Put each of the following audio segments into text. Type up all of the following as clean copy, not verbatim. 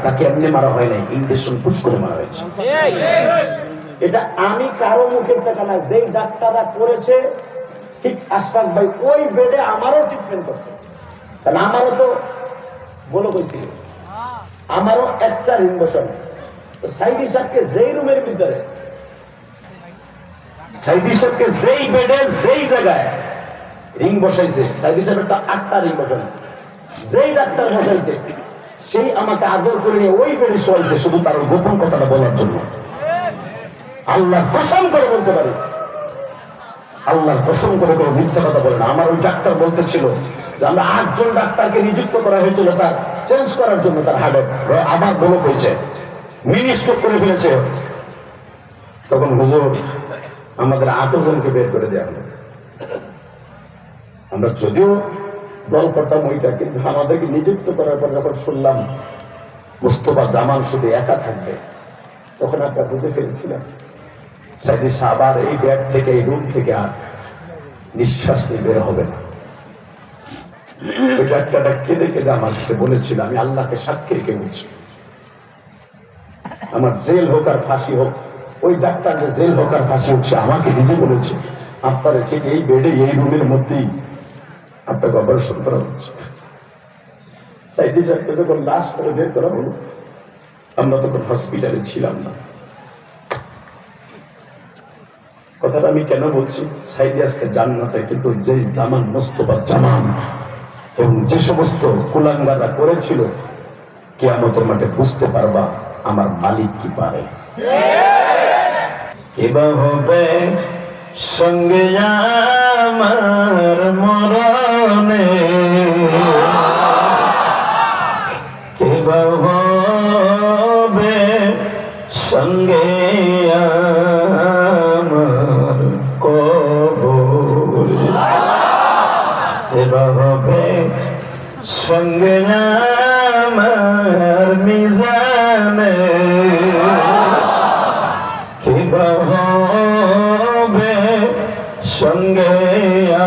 তাকে এমনি মারা হয় নাই, ইনজেকশন পুশ করে মারা হয়েছে। এটা আমি কারো মুখের টাকা না, যেই ডাক্তাররা করেছে ঠিক আশফাক ভাই ওই বেডে আমারও ট্রিটমেন্ট করছে। কারণ আমারও তো বলো কইছিল, আমারও একটা রিং বসানো। তো সাইদি সাহেবকে যেই রুমের ভিতরে, সাইদি সাহেবকে যেই বেডে যেই জায়গায় রিং বসাইছে, সাইদি সাহেবের তো 8টা রিং বসানো, যেই ডাক্তার বসাইছে সেই আমাকে আদর করে নিয়ে ওই বেডে শোয়াইছে শুধু তার গোপন কথাটা বলার জন্য। আল্লাহ কসম করে বলতে পারি, আল্লাহ কসম করে কোনো মিথ্যা কথা বলে না। আমার ওই ডাক্তার বলতেছিল যে আমরা 8 জন ডাক্তারকে নিযুক্ত করা হয়েছিল তার চেঞ্জ করার জন্য, তার হার্টে আবার ব্লক হয়েছে, মিনি স্ট্রোক করে ফেলেছে। তখন হুজুর আমাদের 8 জনকে বের করে দেওয়া হলো। আমরা যদিও দল করতাম ওইটা, কিন্তু আমাদেরকে নিযুক্ত করার পর যখন শুনলাম মুস্তফা জামান শুধু একা থাকবে, তখন আমরা বুঝে ফেলেছিলাম সাইদি সাহেব আর এই ব্যাগ থেকে, এই রুম থেকে আর নিঃশ্বাস নিয়ে বের হবে না। ওই ডাক্তারটা কেঁদে কেঁদে আমার কাছে বলেছিল, আমি আল্লাহকে সাক্ষী রেখে বলছি, আমার জেল হোক আর ফাঁসি হোক, ওই ডাক্তারটা জেল হোক আর ফাঁসি হোক, সে আমাকে নিজে বলেছে আপনার ঠিক এই বেডে, এই রুমের মধ্যেই আপনাকে অপারেশন করা হচ্ছে। সাইদি সাহেবকে যখন লাশ করে বের করা হলো, আমরা তখন হসপিটালে ছিলাম না। কথাটা আমি কেন বলছি, সাইদি আজকে জান্নাতে, কিন্তু যে জামান মুস্তফা জামান এবং যে সমস্ত কুলাঙ্গাররা করেছিল, কিয়ামতের মাঠে বুঝতে পারবা আমার মালিক কি পারে। এবার হবে সঙ্গে আমার মরণে, এবার হবে সঙ্গে আমার কবর, এবার হবে সঙ্গে আমার মিজানে, এবার হবে সঙ্গে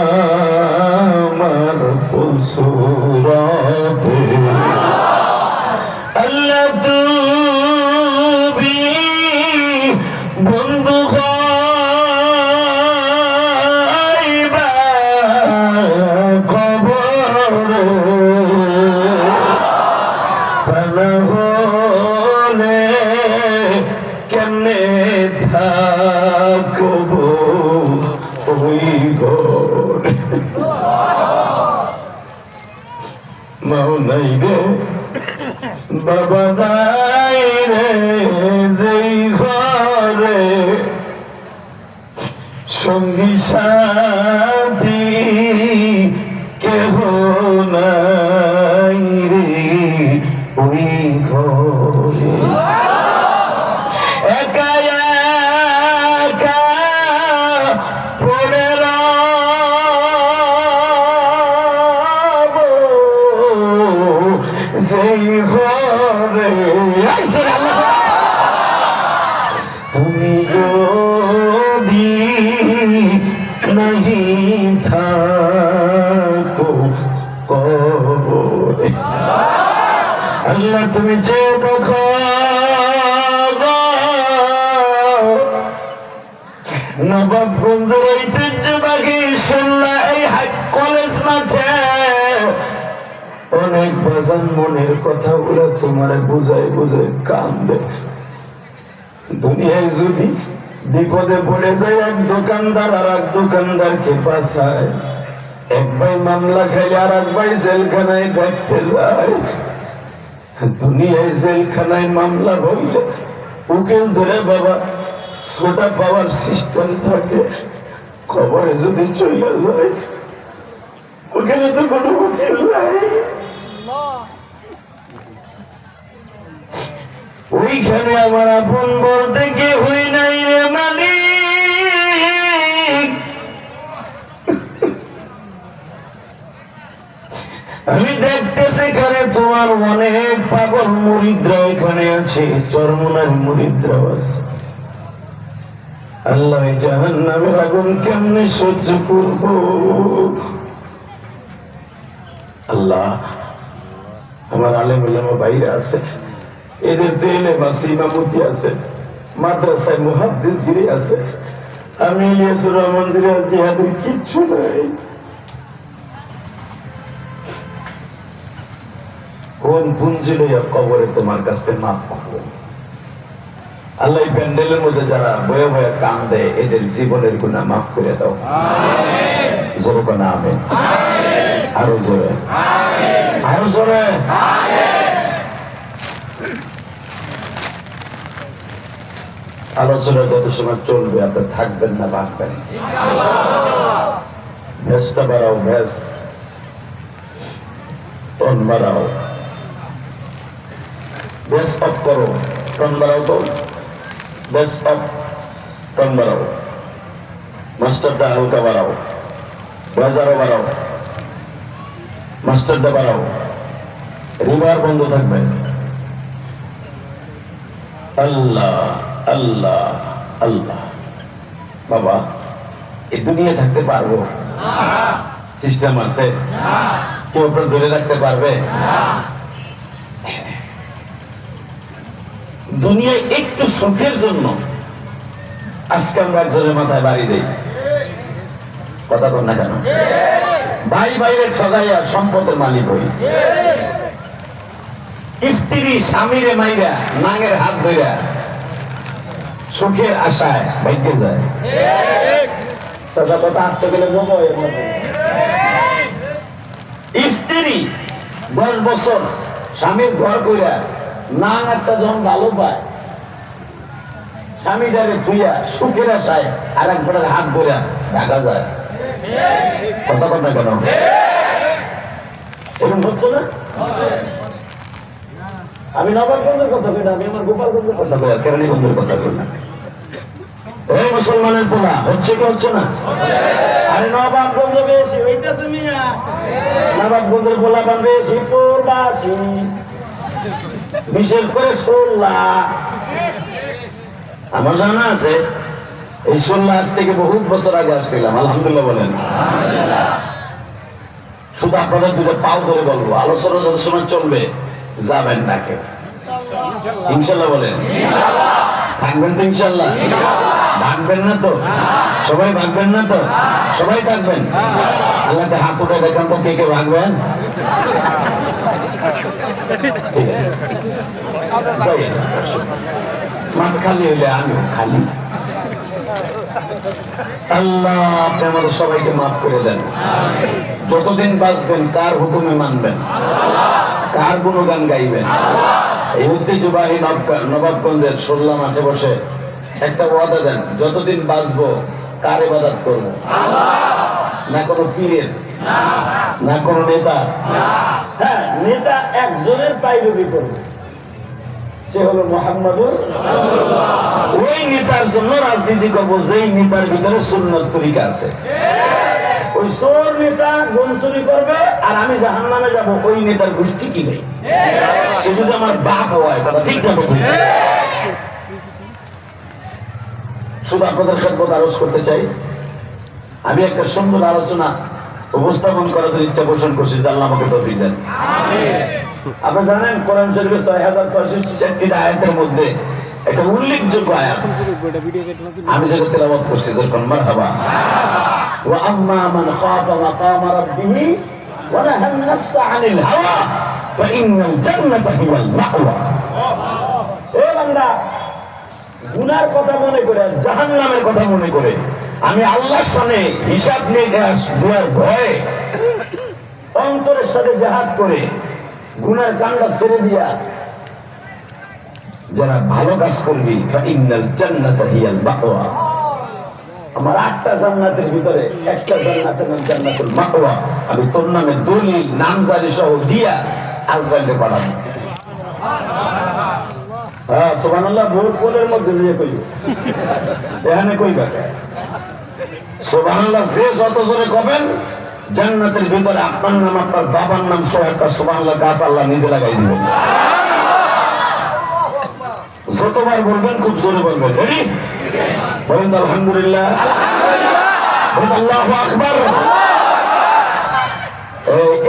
আমার পুসুরাতে। আল্লাহ তুমি বন্ধু হইবা কবরে, পানা হলে কেমনে থাকবো ওই ঘরে। মাও নাই রে বাবা নাই রে, যেই ঘরে সঙ্গী সাথী কেহ নাই রে, ওই ঘরে একা একা পড়ে সেই ঘরে। তুমি যদি নাহি থাকো কবরে, আল্লাহ তুমি যে দেখো নবাবগঞ্জের ঐতিহ্যবাহী শুনলা এই হাই কলেজ মাঠে অনেক বাজান মনের কথাগুলো তোমার বুঝায় বুঝায় কান্দে। দুনিয়ায় যদি বিপদে পড়ে যায় এক দোকানদার আর এক দোকানদারকে বাঁচায়, এক ভাই মামলা খাই আর এক ভাই জেলখানায় দেখতে যায়। দুনিয়ায় জেলখানায় মামলা হইলে উকিল ধরে বাবা ছোটা পাওয়ার সিস্টেম থাকে, খবরে যদি চলে যায় ওখানে তো কোনো উকিল নাই, ওইখানে আমার আপন বলতে কি হই নাই রে মালিক। আমি দেখতেছি এখানে তোমার অনেক পাগল মুরিদরা এখানে আছে, চরমনার মুরিদরাও আছে। আল্লাহ জাহান্নামের আগুন কেমনে সহ্য করব? আল্লাহ আমার আলেম ওলামা বাইরে আছে, এদের তেলে মাসে ইমামতি আছে, মাদ্রাসায় মুহাদ্দিস গিরি আছে। আমি ইলিয়াসুর রহমান জিহাদের কিচ্ছু নাই। কোন পুঞ্জি লইয়া কবরে তোমার কাছ থেকে মাপ পাবো? আল্লাহ প্যান্ডেলের মধ্যে যারা বয়ে বয়ে কান দেয় এদের জীবনের গুনাহ মাফ করে দাও। জোরে কোন আমিন। আরো জোরে, আরো জোরে। আলোচনা যত সময় চলবে আপনি থাকবেন না বাঁচবেন? ভেসটা বাড়াও, ভেস টন বাড়াও, ভেস অফ করো, টন বাড়াও তো, ভেস অফ, টন বাড়াও, মাস্টারটা হালকা বাড়াও, বাজারও বাড়াও, মাস্টারটা বাড়াও, রিভার বন্ধ থাকবে। আল্লাহ আল্লাহ আল্লাহ। বাবা এই দুনিয়া থাকতে পারবো? সিস্টেম আছে? কেউ আপনার ধরে রাখতে পারবে? দুনিয়ায় একটু সুখের জন্য আজকে আমরা একজনের মাথায় বাড়ি দেই, কথা বল না কেন? ভাই বাইরে ঠগাইয়া সম্পদের মালিক হই, স্ত্রী স্বামীরে মাইরা নাঙের হাত ধইরা সুখের আশায় ভাগ্যে যায়। চাচা কথা আসতে গেলে স্ত্রী 10 বছর স্বামীর ঘর কইরা নাং একটা যখন গালো পায়, স্বামীটারে ধুইয়া সুখের আশায় আর একবারের হাত ধইরা ঢাকা যায়। কথা বল না কেন? এরকম হচ্ছে না? আমি নবাবগঞ্জের কথা কই না, আমি আমার গোপালগঞ্জের কথা কই, আর কেরানীগঞ্জের কথা কই না। এই মুসলমানের পোলা হচ্ছে কি হচ্ছে না? আরে নবাবগঞ্জে বেশি হইতেছে মিয়া, নবাবগঞ্জের পোলা পান বেশি প্রবাসী, বিশেষ করে সোল্লা। আমার জানা আছে এই সোল্লা আজ থেকে বহুত বছর আগে আসছিলাম, আলহামদুলিল্লাহ বলেন। শুধু আপনাদের দুটো পাও ধরে বলবো, আলোচনা যত সময় চলবে যাবেন না কেউ, ইনশাল্লাহ বলেন। থাকবেন তো ইনশাল্লাহ? ভাগবেন না তো? সবাই ভাগবেন না তো? সবাই থাকবেন? আল্লাহকে হাত উঠে দেখান তো কে কে ভাগবেন। মাঠ খালি হইলে আমিও খালি। আল্লাহ আপনি আমাদের সবাইকে মাফ করে দেন। যতদিন বাঁচবেন কার হুকুমে মানবেন, কার গুণগান গাইবেন? এই ঐতিহ্যবাহী নবাবগঞ্জের সোল্লা মাঠে বসে একটা ওয়াদা দেন, যতদিন বাঁচবো কার ইবাদত করবো? না কোনো পীরের, না কোনো নেতা। হ্যাঁ, নেতা একজনের পাইরবি করবে, সে হলো মুহাম্মাদুর রাসূলুল্লাহ। ওই নেতার জন্য রাজনীতি করবো যেই নেতার ভিতরে সুন্নত তরিকা আছে। ওই চোর নেতা গুম চুরি করবে আর আমি জাহান্নামে যাব, ওই নেতার গোষ্ঠী কি নেই। সে যদি আমার বাপ হয়, কথা ঠিক না? শুধু আপনাদের খেদমত আরজ করতে চাই, আমি একটা সুন্দর আলোচনা উপস্থাপন করার জন্য ইচ্ছা পোষণ করছি, আল্লাহ আমাকে তৌফিক দেন। আপনি জানেন কোরআন শরীফের ৬০৬৬টি আয়াতের মধ্যে একটা উল্লেখযোগ্য আয়াত আমি যেটা তেলাওয়াত করছি, যখন মারহাবা ওয়া আম্মা মান খাফা মাকামা রাব্বিহি ওয়া নাহা আন-নাফসা আনিল হাওয়া ফাইন্নাল জান্নাতা হিয়াল মাওয়া। ও বান্দা, গুনার কথা মনে করে, জাহান্নামের কথা মনে করে আমি আল্লাহর সামনে হিসাব নেওয়ার ভয়ে অন্তরের সাথে জিহাদ করে গুনার কান্ডা ছেড়ে দিয়া যারা ভালো কাজ করবি, ফাইন্নাল জান্নাতা হিয়াল মাওয়া। আমার 8টা জান্নাতের ভিতরে একটা জান্নাতের নাম জান্নাতুল মাওয়া। আমি তোর নামে দলিল নামজারি সহ দিয়া আজরাইলে পাঠাবো। হ্যাঁ, সুবহানাল্লাহ। ভোট পোলের মধ্যে যে কই এখানে কইবা সুবহানাল্লাহ, যে যত জোরে কবেন জান্নাতের ভিতরে আপনার নাম, আপনার বাবার নাম সহ একটা সুবহানাল্লাহ গাছ আল্লাহ নিজে লাগাই দিবেন। যতবার বলবেন খুব জোরে বলবেন। রেডি? বলেন আলহামদুলিল্লাহ, বলেন আল্লাহু আকবার।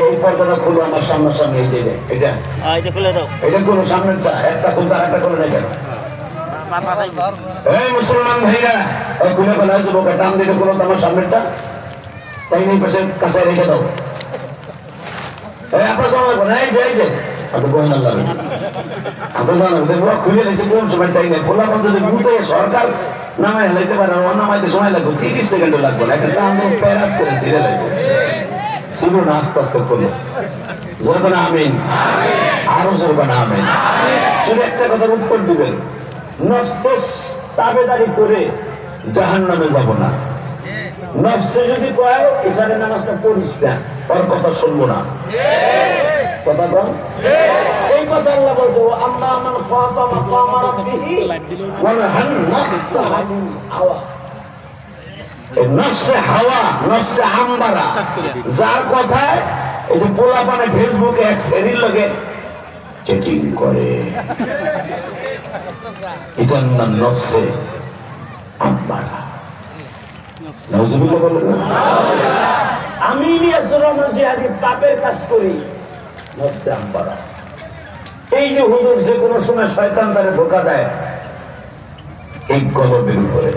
এই পর্দাটা খুলো আমার সামনাসামনি, এই যে এটা এটা খুলে দাও। এটা কোনো সামনেরটা একটা খুলছে আর একটা খুলে নাই কেন? এই মুসলমান ভাইরা খুলে ফেলা হয়েছে, বোকা টান দিলে খুলো তো আমার সামনেরটা, তাই নেই পাশে কাছে রেখে দাও। আপনার সামনে এই যে এই যে খুলে নিয়েছে কোন সময় টাই নেই, ফোলা পঞ্চায়েত বুথে সরকার নামাই লাইতে পারে, ও নামাইতে সময় লাগবে 30 সেকেন্ড লাগবে না, একটা টান দিয়ে প্যারাত করে ছিঁড়ে লাগবে। ছিল না, আস্তে আস্তে করলো। জোরবেন আমিন, আরো জোরবেন আমিন। শুধু একটা কথার উত্তর দিবেন, নফসের তাবেদারি করে জাহান্নামে যাব না। নফসে যদি কয় ইশারের নামাজটা পড়িস না, ওর কথা শুনবো না, কথা বল। এই কথা আল্লাহ বলছে, ও আম্মা মান খাফা মাকামা রাব্বিহি ওয়া নাহান নাফসা আনিল হাওয়া। নফসে হাওয়া, নফসে আম্বারা, যার কথায় এই যে পোলাপানে ফেসবুকে এক শ্রেণীর লোকে চেটিং করে, এটার নাম নফসে আম্বারা। নাউজুবিল্লাহ বলেন না। আমি ইলিয়াস রহমান জিহাদি পাপের কাজ করি, নফসে আম্বারা। এই যে হুজুর যে কোনো সময় শয়তান তারে ধোঁকা দেয় এই কলমের উপরে,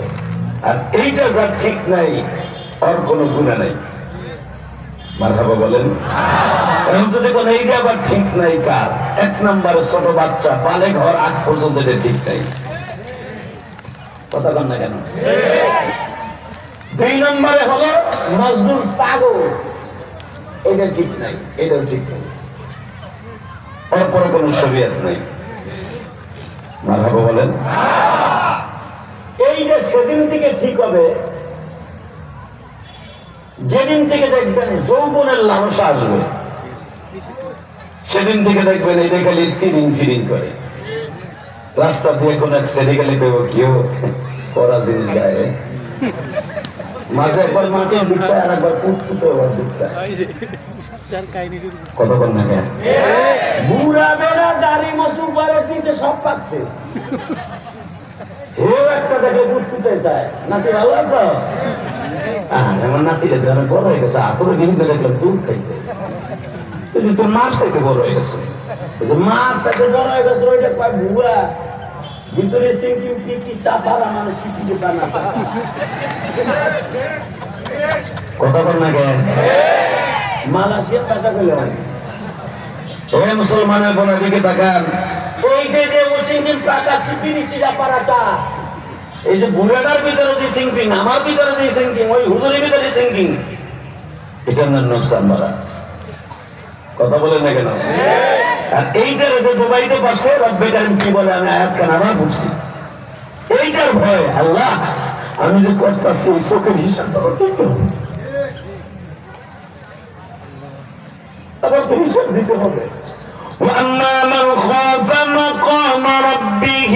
আর এইটা যার ঠিক নাই আর কোনো গুনাহ নাই। মারহাবা বলেন। এখন যদি কোন এইটা আবার ঠিক নাই কার, এক নম্বরে ছোট বাচ্চা বালে ঘর আগ পর্যন্ত এটা ঠিক নাই, কথা বল না কেন? দুই নম্বরে হলো মজদুর পাগল, এটা ঠিক নাই, এটাও ঠিক নাই, পরে কোনো শরীয়ত নাই। মারহাবা বলেন। এইটা সেদিন থেকে ঠিক হবে যেদিন থেকে দেখবেন যৌবনের লালসা আসবে, সেদিন থেকে দেখবেন এটা খালি তিরিং ফিরিং করে। রাস্তা দিয়ে কোন এক ছেলে গেলে দেবো কেউ করা জিনিস যায়, মাঝে একবার মাকে দিচ্ছে আর একবার পুটপুটে দিচ্ছে, কত কর না কেন? বুড়া বেড়া দাড়ি মসুর বারের নিচে সব পাচ্ছে, হেও একটা দেখে পুটপুটে চায়। নাতি ভালো আছো? আমার নাতিটা অনেক বড় হয়ে গেছে, আতরে কিন্তু দেখলাম দুধ খাইতে, তোর মাছ থেকে বড় হয়ে গেছে, মাছ থেকে বড় হয়ে গেছে, ওইটা কয় বুড়া ভিতরে সিঙ্কি পিটি চাপারা মানে চিঠি বানা, কথা বল না কেন? মালয়েশিয়ার ভাষা বলে হয়। ওই মুসলমানের বোনের দিকে তাকান, ওই যে যে সিঙ্কিম টাকা চিপিনি চাপারা চা, এই যে বুড়াটার ভিতরে যে সিঙ্কিং, আমার ভিতরে যে সিঙ্কিং, ওই হুজুরের ভিতরে সিঙ্কিং, এটার নাম নফস আম্মারা। কথা বলেন না কেন? আর এইটার এসে দুবাইতে পারছে রব্বেটার কি বলে, আমি আয়াত খান আবার পড়ছি, এইটার ভয় আল্লাহ আমি যে করতেছি এই চোখের হিসাব দিতে হবে, আবার তো হিসাব দিতে হবে। وأما من خاف مقام ربه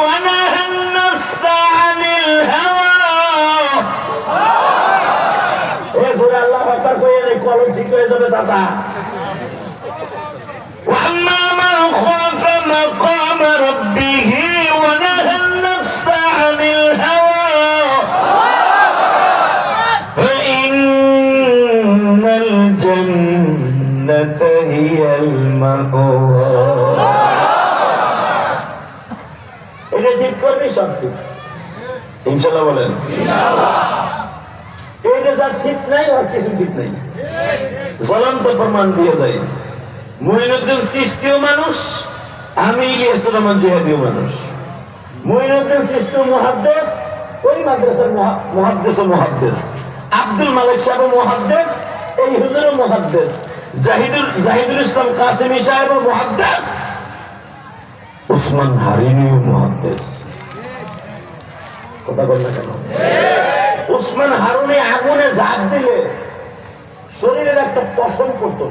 ونهى النفس عن الهوى এ সূরা আল্লাহ আকবার কইয়ে রে কলম ঠিক হয়ে যাবে চাচা। وأما من خاف مقام ربه ونهى النفس عن الهوى فإن الجنة هي المأوى। এটা ঠিক করবি সব ঠিক, ইনশাআল্লাহ বলেন। এটা যার ঠিক নাই আর কিছু ঠিক নাই, জ্বলন্ত প্রমাণ দিয়ে যায়। মুইনুদ্দিন চিশতিও মানুষ, আমি ইলিয়াস রহমান জিহাদিও মানুষ। মুইনুদ্দিন চিশতি মুহাদ্দিস, ওই মাদ্রাসার মুহাদ্দিস ও মুহাদ্দিস। আব্দুল মালিক সাহেব মুহাদ্দিস, এই হুজুরও মুহাদ্দিস। জাহিদুল ইসলাম কাসেমি সাহেব মুহাদ্দিস, উসমান হারিমিও মুহাদ্দিস। কথা বল না কেন? উসমান হারুনি আগুনে ঝাঁপ দিলে শরীরের একটা পশম করত,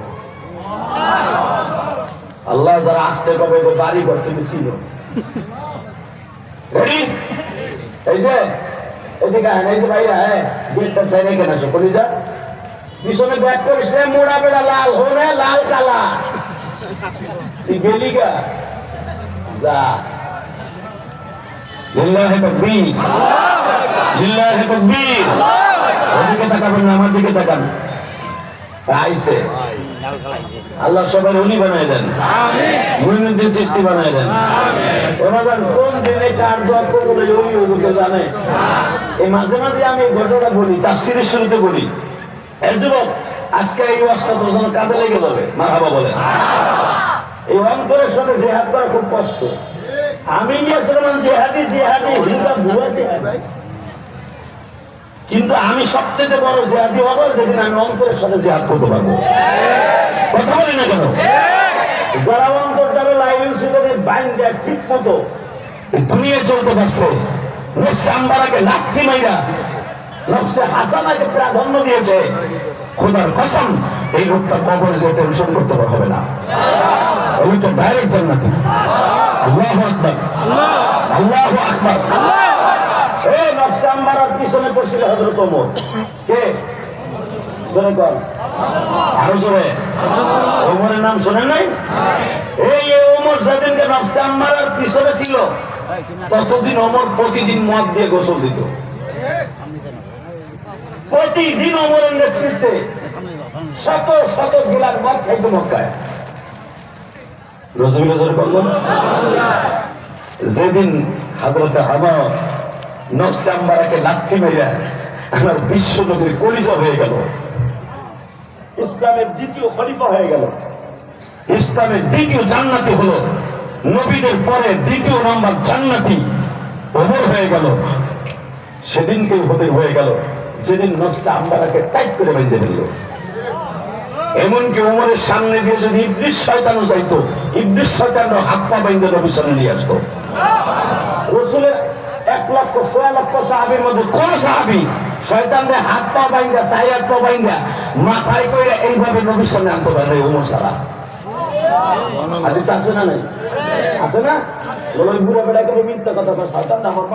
আল্লাহ যারা আসতে পাবে বাড়ি করতে ছিল। এই যে এদিকে এই যে ভাইরা, হ্যাঁ গেটটা সাইডে কেন আসো বলি যা, পিছনে ব্যাক করিস না, মোড়া বেড়া লাল হনে লাল কালা, তুই গেলি গা যা। লিল্লাহি তাকবীর, লিল্লাহি তাকবীর। ওদিকে তাকাবেন না, আমার দিকে তাকান। আইছে আল্লাহ সবাই উনি বানাই দেন, মুইনুদ্দিন চিশতি বানাই দেন। রমাদান কোন দিনে কার দোয়া কবুল হয় ওই ওকে জানে। এই মাঝে মাঝে আমি এই ঘটনা বলি, তাফসীরের শুরুতে বলি, এই যুবক আজকে এই ওয়াজটা তোর জন্য কাজে লেগে যাবে। মারহাবা বলেন। এই অন্তরের সাথে জিহাদ করা খুব কষ্ট। আমি গিয়েছিলাম জিহাদি হিন্দা ভুয়া জিহাদি, কিন্তু আমি সবচেয়ে বড় জিহাদি হবো যেদিন আমি অন্তরের সাথে জিহাদ করতে পারবো। কথা বলি না কেন? যারা অন্তরটারে লাইন সেটাতে বাইন দেয় ঠিক মতো দুনিয়া চলতে পারছে, নফসে আম্মারাকে লাথি মাইরা নফসে হাসানাকে প্রাধান্য দিয়েছে, খোদার কসম এই লোকটা কবরে যে টেনশন করতে হবে না, ওইটা ডাইরেক্ট জান্নাতি। আল্লাহু আকবার, আল্লাহু আকবার। এই নফসে আম্মারার পিছনে পড়ছিল হযরত ওমর। কে? জোরে কর, আরো জোরে। ওমরের নাম শোনেন নাই? এই ওমর যেদিনকে নফসে আম্মারার পিছনে ছিল ততদিন ওমর প্রতিদিন মদ দিয়ে গোসল দিত। প্রতিদিন ওমরের নেতৃত্বে শত শত গিলাস মদ খাইত মক্কায়। যেদিন হযরতে হাওয়া নফসে আম্মারাকে লাথি মাইরা আমার বিশ্ব নবীর কলিজা হয়ে গেল, ইসলামের দ্বিতীয় খলিফা হয়ে গেল, ইসলামের দ্বিতীয় জান্নাতি হলো, নবীদের পরে দ্বিতীয় নাম্বার জান্নাতি ওমর হয়ে গেল। সেদিনকেই হয়ে গেল যেদিন নফসে আম্মারাকে টাইট করে বেঁধে ফেলল। এমনকি ওমরের সামনে দিয়ে যদি ইবলিস শয়তানও যাইতো, ইবলিস শয়তানও হাত পা বেঁধে নবীর সামনে নিয়ে আসতো। রাসূলের 1,00,000 সাহাবীর মধ্যে কোন সাহাবী শয়তানের হাত পা বাইন্ধা, চাই হাত পা বাইন্ধা মাথায় করে এইভাবে নবীর সামনে আনতে পারে ওমর ছাড়া? হাদিস আছে না নাই? আছে না? বলো ওই বুড়া বেড়া করে মিথ্যা কথা কয়, শয়তান না আমার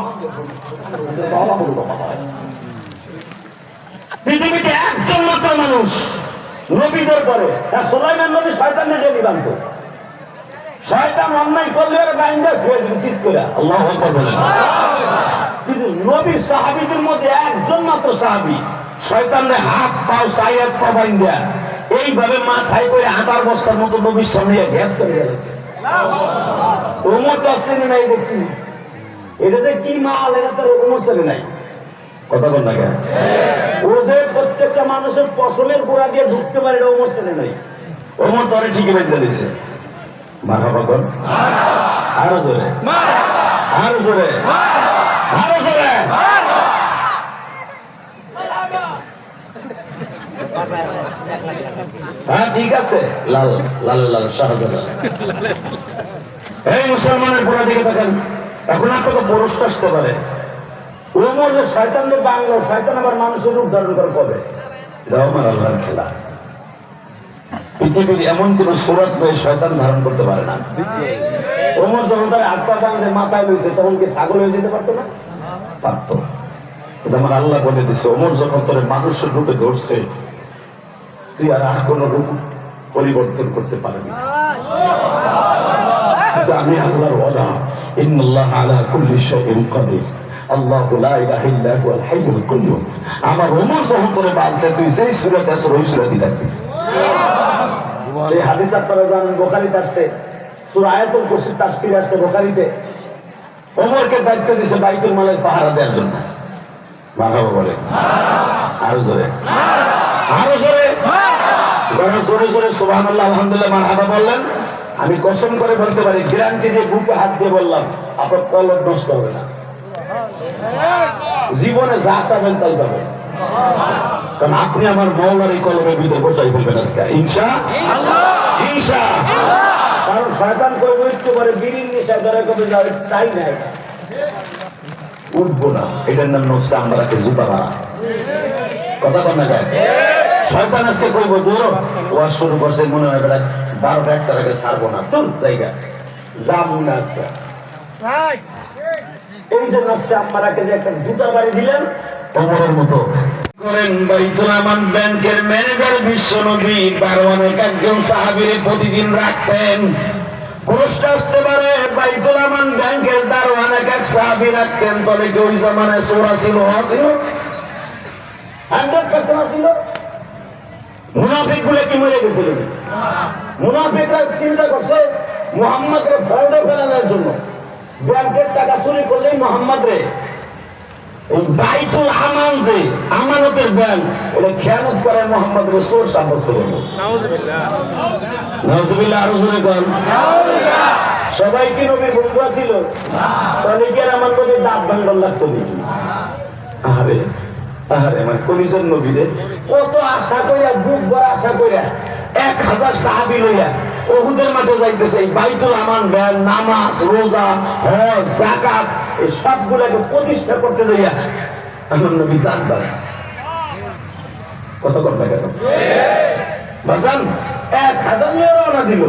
পৃথিবীতে একজন মাত্র মানুষ নবীদের পরে, সুলাইমান নবী শয়তানের ডেলি বানত। শয়তান অন্যায় করলে ওরা বাইন্দা খেয়ে দিল চিৎ করে। আল্লাহু আকবার বলেন। কিন্তু নবীর সাহাবীদের মধ্যে একজন মাত্র সাহাবী শয়তানের হাত পাও চাই হাত পা বাইন্দা এইভাবে মাথায় করে আটার বস্তার মতো নবীর সামনে ঘের করে গেছে। ওমর তো চেনে নাই, দেখি এটা যে কি মাল, এটা তো ওমর চেনে নাই। কথা বল না কেন? ও যে প্রত্যেকটা মানুষের ফসলের গোড়া দিয়ে ঢুকতে পারে এটা ওমর চেনে নাই। ওমর তো অনেক ঠিকই বেঁধে দিয়েছে। মারহাবা কর, আরো জোরে, আরো জোরে, আরো জোরে। হ্যাঁ ঠিক আছে, লাল লাল লাল শাহজালাল। এই মুসলমানের গোড়া দিকে দেখেন, এখন আপনাকে পুরস্কার আসতে পারে। ওমর যে শয়তানদের বাংলা, শয়তান আবার মানুষের রূপ ধারণ করে কবে? এটাও আমার আল্লাহর খেলা। পৃথিবীর এমন কোন সুরত নয় শয়তান ধারণ করতে পারে না। ওমর যখন তার হাত পা বাঁধে মাথায় লইছে তখন কি ছাগল হয়ে যেতে পারতো না? পারতো। কিন্তু আমার আল্লাহ বলে দিচ্ছে, ওমর যখন তোর মানুষের রূপে ধরছে তুই আর কোন রূপ পরিবর্তন করতে পারবি না। আমি আল্লাহর ওয়াদা, ইন্নাল্লাহ আলা কুল্লি শাইইন কাদির, আল্লাহু লা ইলাহা ইল্লা হুয়াল হাইয়ুল কাইয়্যুম। আমার ওমর যখন তোরে বাঁধছে তুই যেই সূরাতে আছিস ওই সূরাতেই থাকবি। এই হাদিস আপনারা জানেন, বুখারীতে আছে, সূরা আয়াতুল কুরসির তাফসীর আছে বুখারীতে। ওমরকে দায়িত্ব দিয়েছে বাইতুল মালের পাহারা দেওয়ার জন্য। মারহাবা বলে, আরো জোরে, আরো জোরে। যারা জোরে জোরে সুবহানাল্লাহ আলহামদুলিল্লাহ মারহাবা বললেন, আমি কসম করে বলতে পারি, গ্যারান্টি দিয়ে বুকে হাত দিয়ে বললাম, আপনার কলব নষ্ট হবে না। জীবনে যা চাবেন তাই পাবেন, কারণ আপনি আমার মওলার এই কলমের ভিতরে বসাই ফেলবেন আজকে ইনশাআল্লাহ, ইনশাআল্লাহ। কারণ শয়তান কই উঠতে পারে, বিড়ির নেশায় ধরে কবে যাবে তাই নাই, উঠবো না। এটার নাম নফসে আম্মারাকে জুতা মারা। কথা বল না যায়। শয়তান আজকে কইব দূর ওয়াজ শুরু করছে, মনে হয় বেলা 12টা 1টার আগে ছাড়বো না, তোর জায়গা যা মনে আছে। এই যে নফসে আম্মারাকে যে একটা জুতার বাড়ি দিলেন ওমরের মতো করেন। বাইতুল আমান ব্যাংকের ম্যানেজার বিশ্ব নবী অনেক একজন সাহাবীরে প্রতিদিন রাখতেন। পুরস্কার আসতে পারে, বাইতুল আমান ব্যাংকের দারোয়ান এক সাহাবী রাখতেন। তবে কি ওই জামানায় চোরা ছিল? ছিল 100% ছিল। মুনাফিক গুলো কি মরে গেছিল? মুনাফিকরা চিন্তা করছে মুহাম্মদকে ফেরত ফেলানোর জন্য। ব্যাংকের টাকা চুরি করলেই মুহাম্মদ রে এই বাইতুল আমান যে আমানতের ব্যাংক এটা খেয়ানত করে মুহাম্মদ রে চোর সাব্যস্ত করবে। নাউজুবিল্লাহ। আরো জোরে করেন নাউজুবিল্লাহ। সবাই কি নবীর বন্ধু ছিল? তাহলে কি আর আমার নবীর দাঁত ভাঙবার লাগতো নাকি? আরে আরে আমার কলিজার নবীরে কত আশা কইরা বুক ভরা আশা কইরা 1000 সাহাবী লইয়া উহুদের মাঠে যাইতেছে। বাইতুল আমান ব্যাংক, নামাজ, রোজা, হজ, যাকাত এই সবগুলোকে প্রতিষ্ঠা করতে যাইয়া আমার নবী দাঁত বাড়ছে। কত করবে কেন বাজান? 1000 নিয়ে রওনা দিল।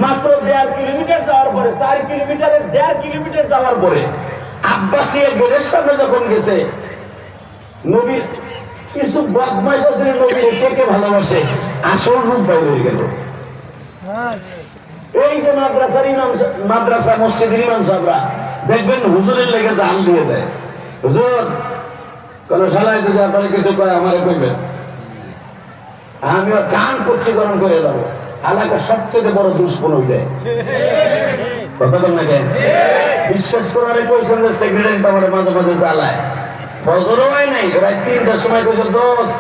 মাত্র 1.5 কিলোমিটার যাওয়ার পরে 4 কিলোমিটারের 1.5 কিলোমিটার যাওয়ার পরে আব্বাসিয়া গেটের সামনে যখন গেছে, নবী কিছু বদমাইশ আছে নবীর কে ভালোবাসে, আসল রূপ বাইরে হয়ে গেল। এই যে মাদ্রাসার ইমাম, মাদ্রাসা মসজিদের ইমাম সাহেবরা দেখবেন হুজুরের লেগে জান দিয়ে দেয়। হুজুর কোন শালায় যদি আপনারা কিছু কয় আমারে কইবেন, আমিও কান পক্ষীকরণ করে দেবো। এলাকার সবচেয়ে বড় দুশ্মন ওই দেয়। কথা বল না কেন? বিশ্বাস করারে কইছেন যে সেক্রেটারি আমার মাঝে মাঝে চালায়। ফজরও হয় নাই, রাত 3টার সময় কইছে দোস্ত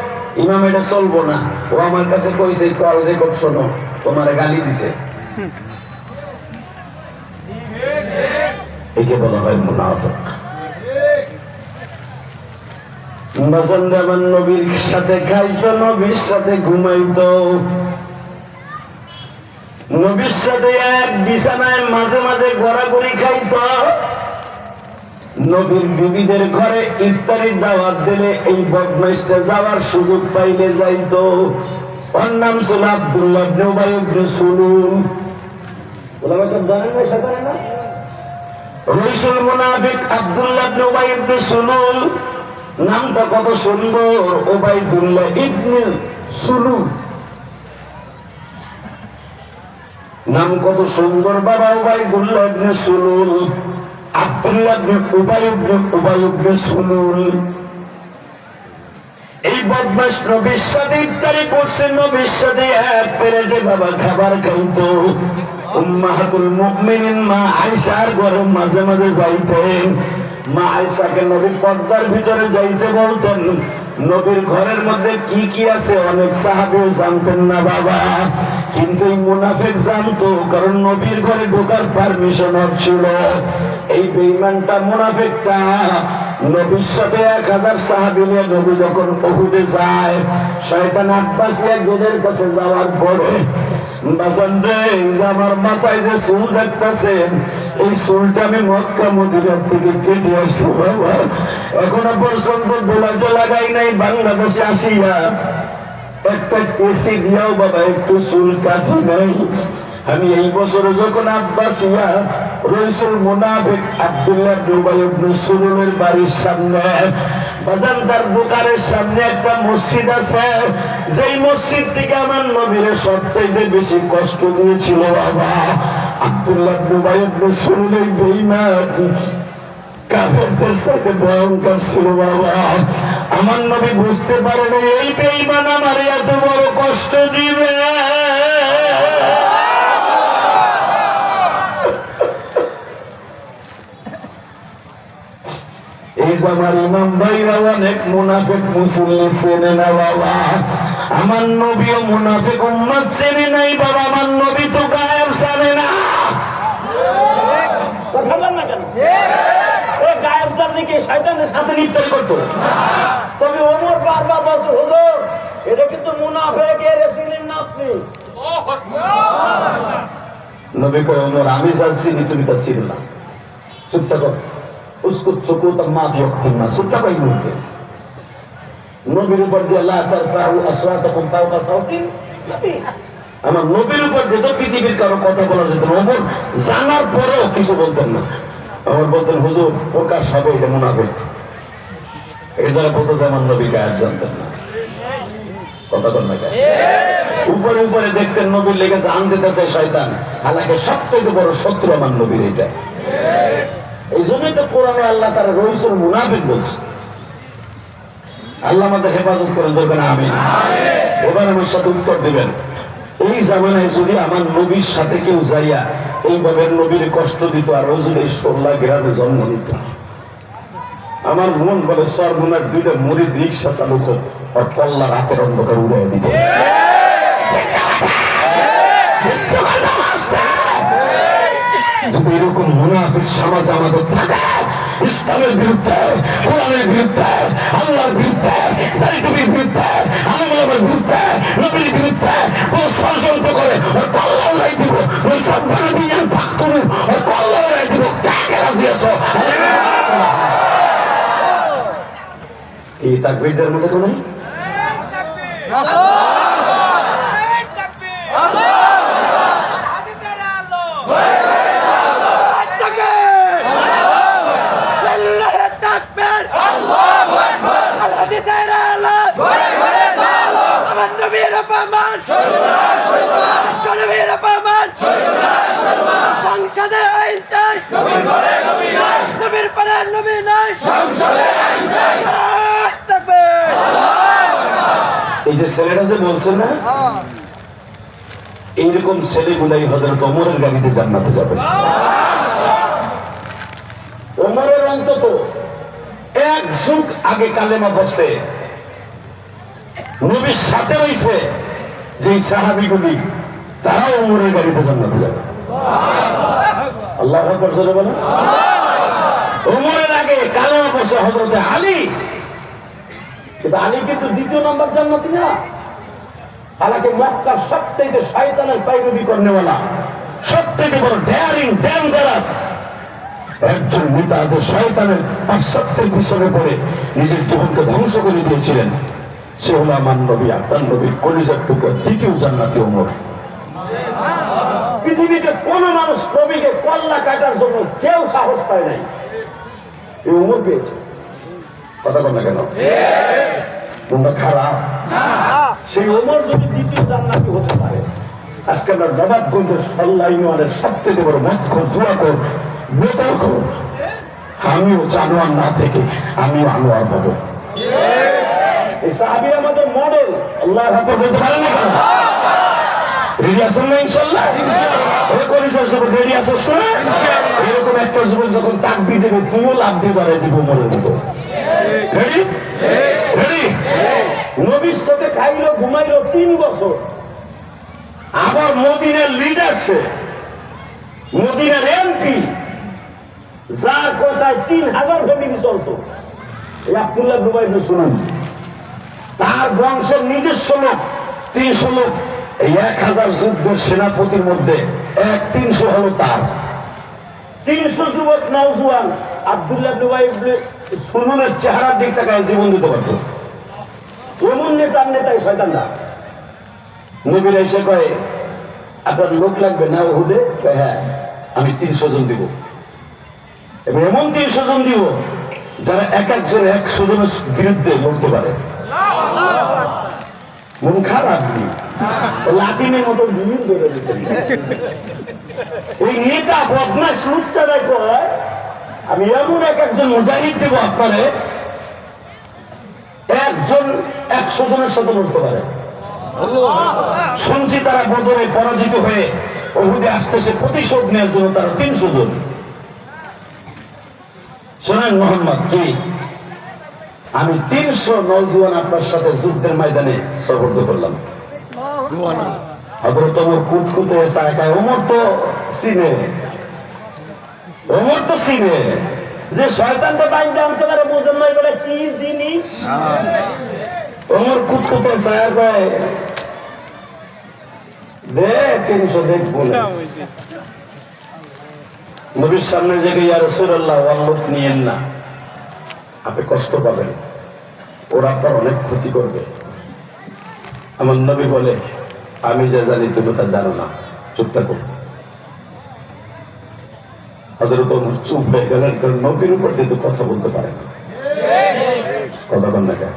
ইমাম এটা চলবো না। ও আমার কাছে কইছে কল রেকর্ড শোনো, তোমারে গালি দিছে। একে বলা হয় মুনাফিক। আমার নবীর সাথে খাইতো, নবীর সাথে ঘুমাইতো, নবীর সাথে এক বিছানায় মাঝে মাঝে ঘোরাঘুরি খাইতো। নবীর বিবিদের ঘরে ইফতারির দাওয়াত দিলে এই বদমাইশটা যাওয়ার সুযোগ পাইলে যাইতো। ওর নাম ছিল আব্দুল্লাহ ইবনে উবাই ইবনে সুলুল। ওলামা তো জানেন না, সাধারণ না? রাইসুল মুনাফিক আব্দুল্লাহ ইবনে উবাই ইবনে সুলুল নামটা কত সুন্দর, উবাইদুল্লাহ ইবনে সুলুল নাম কত সুন্দর বাবা। উবাইদুল্লাহ ইবনে সুলুল, আব্দুল্লাহ ইবনে উবাই ইবনে সুলুল। এই বদমাশ নবীর সাথে ইফতারি করছে, নবীর সাথে এক প্লেটে বাবা খাবার খাইতো। উম্মাহাতুল মুমিনিন মা আয়েশার ঘরে মাঝে মাঝে যাইতেন। মা আয়েশাকে নবী পর্দার ভিতরে যাইতে বলতেন। নবীর ঘরের মধ্যে কি কি আছে অনেক সাহাবী জানতেন না বাবা, কিন্তু এই মুনাফিক জানতো, কারণ নবীর ঘরে ঢোকার পারমিশন ছিল। এই বেঈমানটা মুনাফিকটা নবীর সাথে 1000 সাহাবী নিয়ে নবী যখন উহুদে যায়, শয়তান আব্বাসিয়া গেটের কাছে যাওয়ার পরে বাজান রে, আমার মাথায় যে চুল দেখতেছেন এই চুলটা আমি মক্কা মদিনা থেকে কেটে আসছি বাবা। এখনো পর্যন্ত বোলাটা লাগাই নাই। বাংলাদেশে আসিয়া একটা কেসি দিয়াও বাবা একটু চুল কাটি নাই। আমি এই বছরে যখন আব্বাসিয়া রাইসুল মুনাফিক আব্দুল্লাহ ইবনে উবাই ইবনে সুলুলের বাড়ির সামনে বাজান, তার দোকানের সামনে একটা মসজিদ আছে, যেই মসজিদ থেকে আমার নবীরে সবচাইতে বেশি কষ্ট দিয়েছিল বাবা আব্দুল্লাহ ইবনে উবাই ইবনে সুলুল। এই বেঈমান কাফেরদের সাথে ভয়ঙ্কর ছিল বাবা। আমার নবী বুঝতে পারেন এই বেঈমান আমার এত বড় কষ্ট দিবে। এই আমার ইমাম ভাইরা অনেক মুনাফিক মুসলিম চেনে না বাবা। আমার নবীও মুনাফিক উম্মত চেনে নাই বাবা। আমার নবী তো গায়েব জানে না। কথা বল না কেন? গায়েব জানলে কি শয়তানের সাথে ইফতারি করতো? তবে ওমর বারবার বলছে হুজুর এটা কিন্তু মুনাফিক, এর চিনেন না আপনি। নবী কয় ওমর আমি যা চিনি তুমি তা চিনো না, চুপ থাকো। उसको सुकूत माफ यक्तिम ना सुत्ता कोई मुझे नबीर ऊपर दिया ला तरफाउ असवातकुम फावका साउतिन नबी। আমার নবীর উপর যে তো পৃথিবীর কারো কথা বলা যেত না। ওমর জানার পরেও কিছু বলতেন না। আমার বলতেন হুজুর প্রকাশ হবে এটা মুনাফিক। এই দ্বারা বলতে যে আমার নবী গায়েব জানতেন না। কথা বল না কেন? উপরে উপরে দেখতেন নবীর লেগে জান দিতেছে শয়তান, হালাকে সবচেয়ে বড় শত্রু আমার নবীর। এটা এই জন্যই তো কোরআনে আল্লাহ তারা রাইসুল মুনাফিক বলছে। আল্লাহ আমাদের হেফাজত করেন, ধরবেন আমিন। এবার আমার সাথে উত্তর দিবেন, এই জামানায় যদি আমার নবীর সাথে কেউ যাইয়া এইভাবে নবীর কষ্ট দিত আর ও যদি 16 গ্রামে জন্ম নিত, আমার মন বলে সর্বনার 2টা মরিদ রিক্সা চালুক আর কল্লা রাতের অন্ধকার উড়াই দিত। যদি এরকম মুনাফিক সমাজ আমাদের থাকে, ইসলামের বিরুদ্ধে, কোরআনের বিরুদ্ধে, আল্লাহর বিরুদ্ধে, দাড়িটুপির বিরুদ্ধে, আলেমের বিরুদ্ধে, নবীর বিরুদ্ধে কোন ষড়যন্ত্র করে ওর কল্লা উড়াই দিব, ওই সব বিজ্ঞান ভাগ করুন ওর কল্লা উড়াই দিব। কাকে রাজি আছো? এই তাকবীরদের মধ্যে কোন সংসদে আইন চাই, নবীর পরে নবী নাই, এই যে ছেলেটা যে বলছে না, এইরকম ছেলেগুলাই হযরত ওমরের গাড়িতে জান্নাতে যাবে। ওমরের অন্তত 1 যুগ আগে কালেমা পড়ছে, নবীর সাথে রয়েছে যে সাহাবীগুলি, তারাও ওমরের গাড়িতে জান্নাতে যাবে। আল্লাহু আকবার জোরে বলেন। ওমরের আগে কালেমা পড়ছে হযরত আলী, কিন্তু আলী কিন্তু 2 নম্বর জান্নাতি না। হালাকি মক্কার সবচেয়ে শয়তানের পায়রবি করনেওয়ালা, সবচেয়ে বড় ডেয়ারিং ডেঞ্জারাস একজন নেতা, যে শয়তানের পাশ্চাত্যের পিছনে পড়ে নিজের জীবনকে ধ্বংস করে দিয়েছিলেন, সে হলো আমার নবী, আপনার নবীর কলিজার টুকরা দ্বিতীয় জান্নাতি ওমর। পৃথিবীতে কোন মানুষ নবীকে কল্লা কাটার জন্য কেউ সাহস পায় নাই, এই ওমর পেয়েছে। কথা বল না কেন? তোমরা খারাপ? সেই ওমর যদি দ্বিতীয় জান্নাতি হতে পারে, আজকে আমরা নবাবগঞ্জের সল্লা ইউনিয়নের সবচেয়ে বড় মদখোর, জুয়াখোর, বোতলখোর, আমিও জানোয়ার না থেকে আমিও আনোয়ার হব। এই সাহাবী আমাদের মডেল। আল্লাহু আকবার বলতে পারেন না কেন? রেডি আছেন না ইনশাআল্লাহ? রেডি আছিস না? এরকম একটা যুবক যখন তাকবীর দেবে, তুইও লাভ দিয়ে দাঁড়ায় দিব ওমরের মতো। রেডি? রেডি? নবীর সাথে খাইলো ঘুমাইলো 3 বছর, আবার মদিনার লিডার সে, মদিনার এমপি, যার কথায় 3000 ফ্যামিলি চলতো। আব্দুল্লাহ ইবনে উবাই ইবনে সুলাইম, তার বংশের নিজস্ব লোক 300 লোক। এই 1000 যুদ্ধের সেনাপতির মধ্যে 300 হলো তার। 300 যুবক নওজোয়ান আব্দুল্লাহ ইবনে উবাই ইবনে সুলুলের চেহারার দিক তাকায় জীবন দিতে পারতো। এমন নেতার নেতাই শয়তানরা। নবীর এসে কয়, আপনার লোক লাগবে না উহুদে? হ্যাঁ, আমি 300 জন দিব, এবং এমন 300 জন দিব যারা এক একজন 100 জনের বিরুদ্ধে লড়তে পারে। মন খারাপ, লাতিনের মতো বিভিন্ন ধরে দিচ্ছেন। এই নেতা বদমাশ লুচ্চারাই কয়, আমি এমন একজন মুজাহিদ দেব আপনারে, একজন 100 জনের সাথে লড়তে পারে। শুনছি তারা বদরে পরাজিত হয়ে উহুদে আসতেছে প্রতিশোধ নেওয়ার জন্য, তারা 300 জন। শোনেন মোহাম্মদ, কি আমি 300 নওজোয়ান আপনার সাথে যুদ্ধের ময়দানে সফর করলাম। হযরত ওমর কুতকুতে একাই, ওমর তো চিনে, ওমর তো চিনে যে শয়তানকে বাইন্দা আনতে পারে, বোঝেন নাই বলে কি জিনিস। ওমর কুতকুতে ছায়া কয়, দে 300 দেখবো না। নবীর সামনে জেগে, ইয়া রাসূলুল্লাহ, ওয়াল্লাহ নিয়েন না, আপনি কষ্ট পাবেন, ওরা আপনার অনেক ক্ষতি করবে। আমার নবী বলে, আমি যা জানি তুমি তা জানো না, চুপ থাকো। হযরত ওমর চুপ হয়ে গেলেন, কারণ নবীর উপর কিন্তু কথা বলতে পারে না। কথা বল না কেন?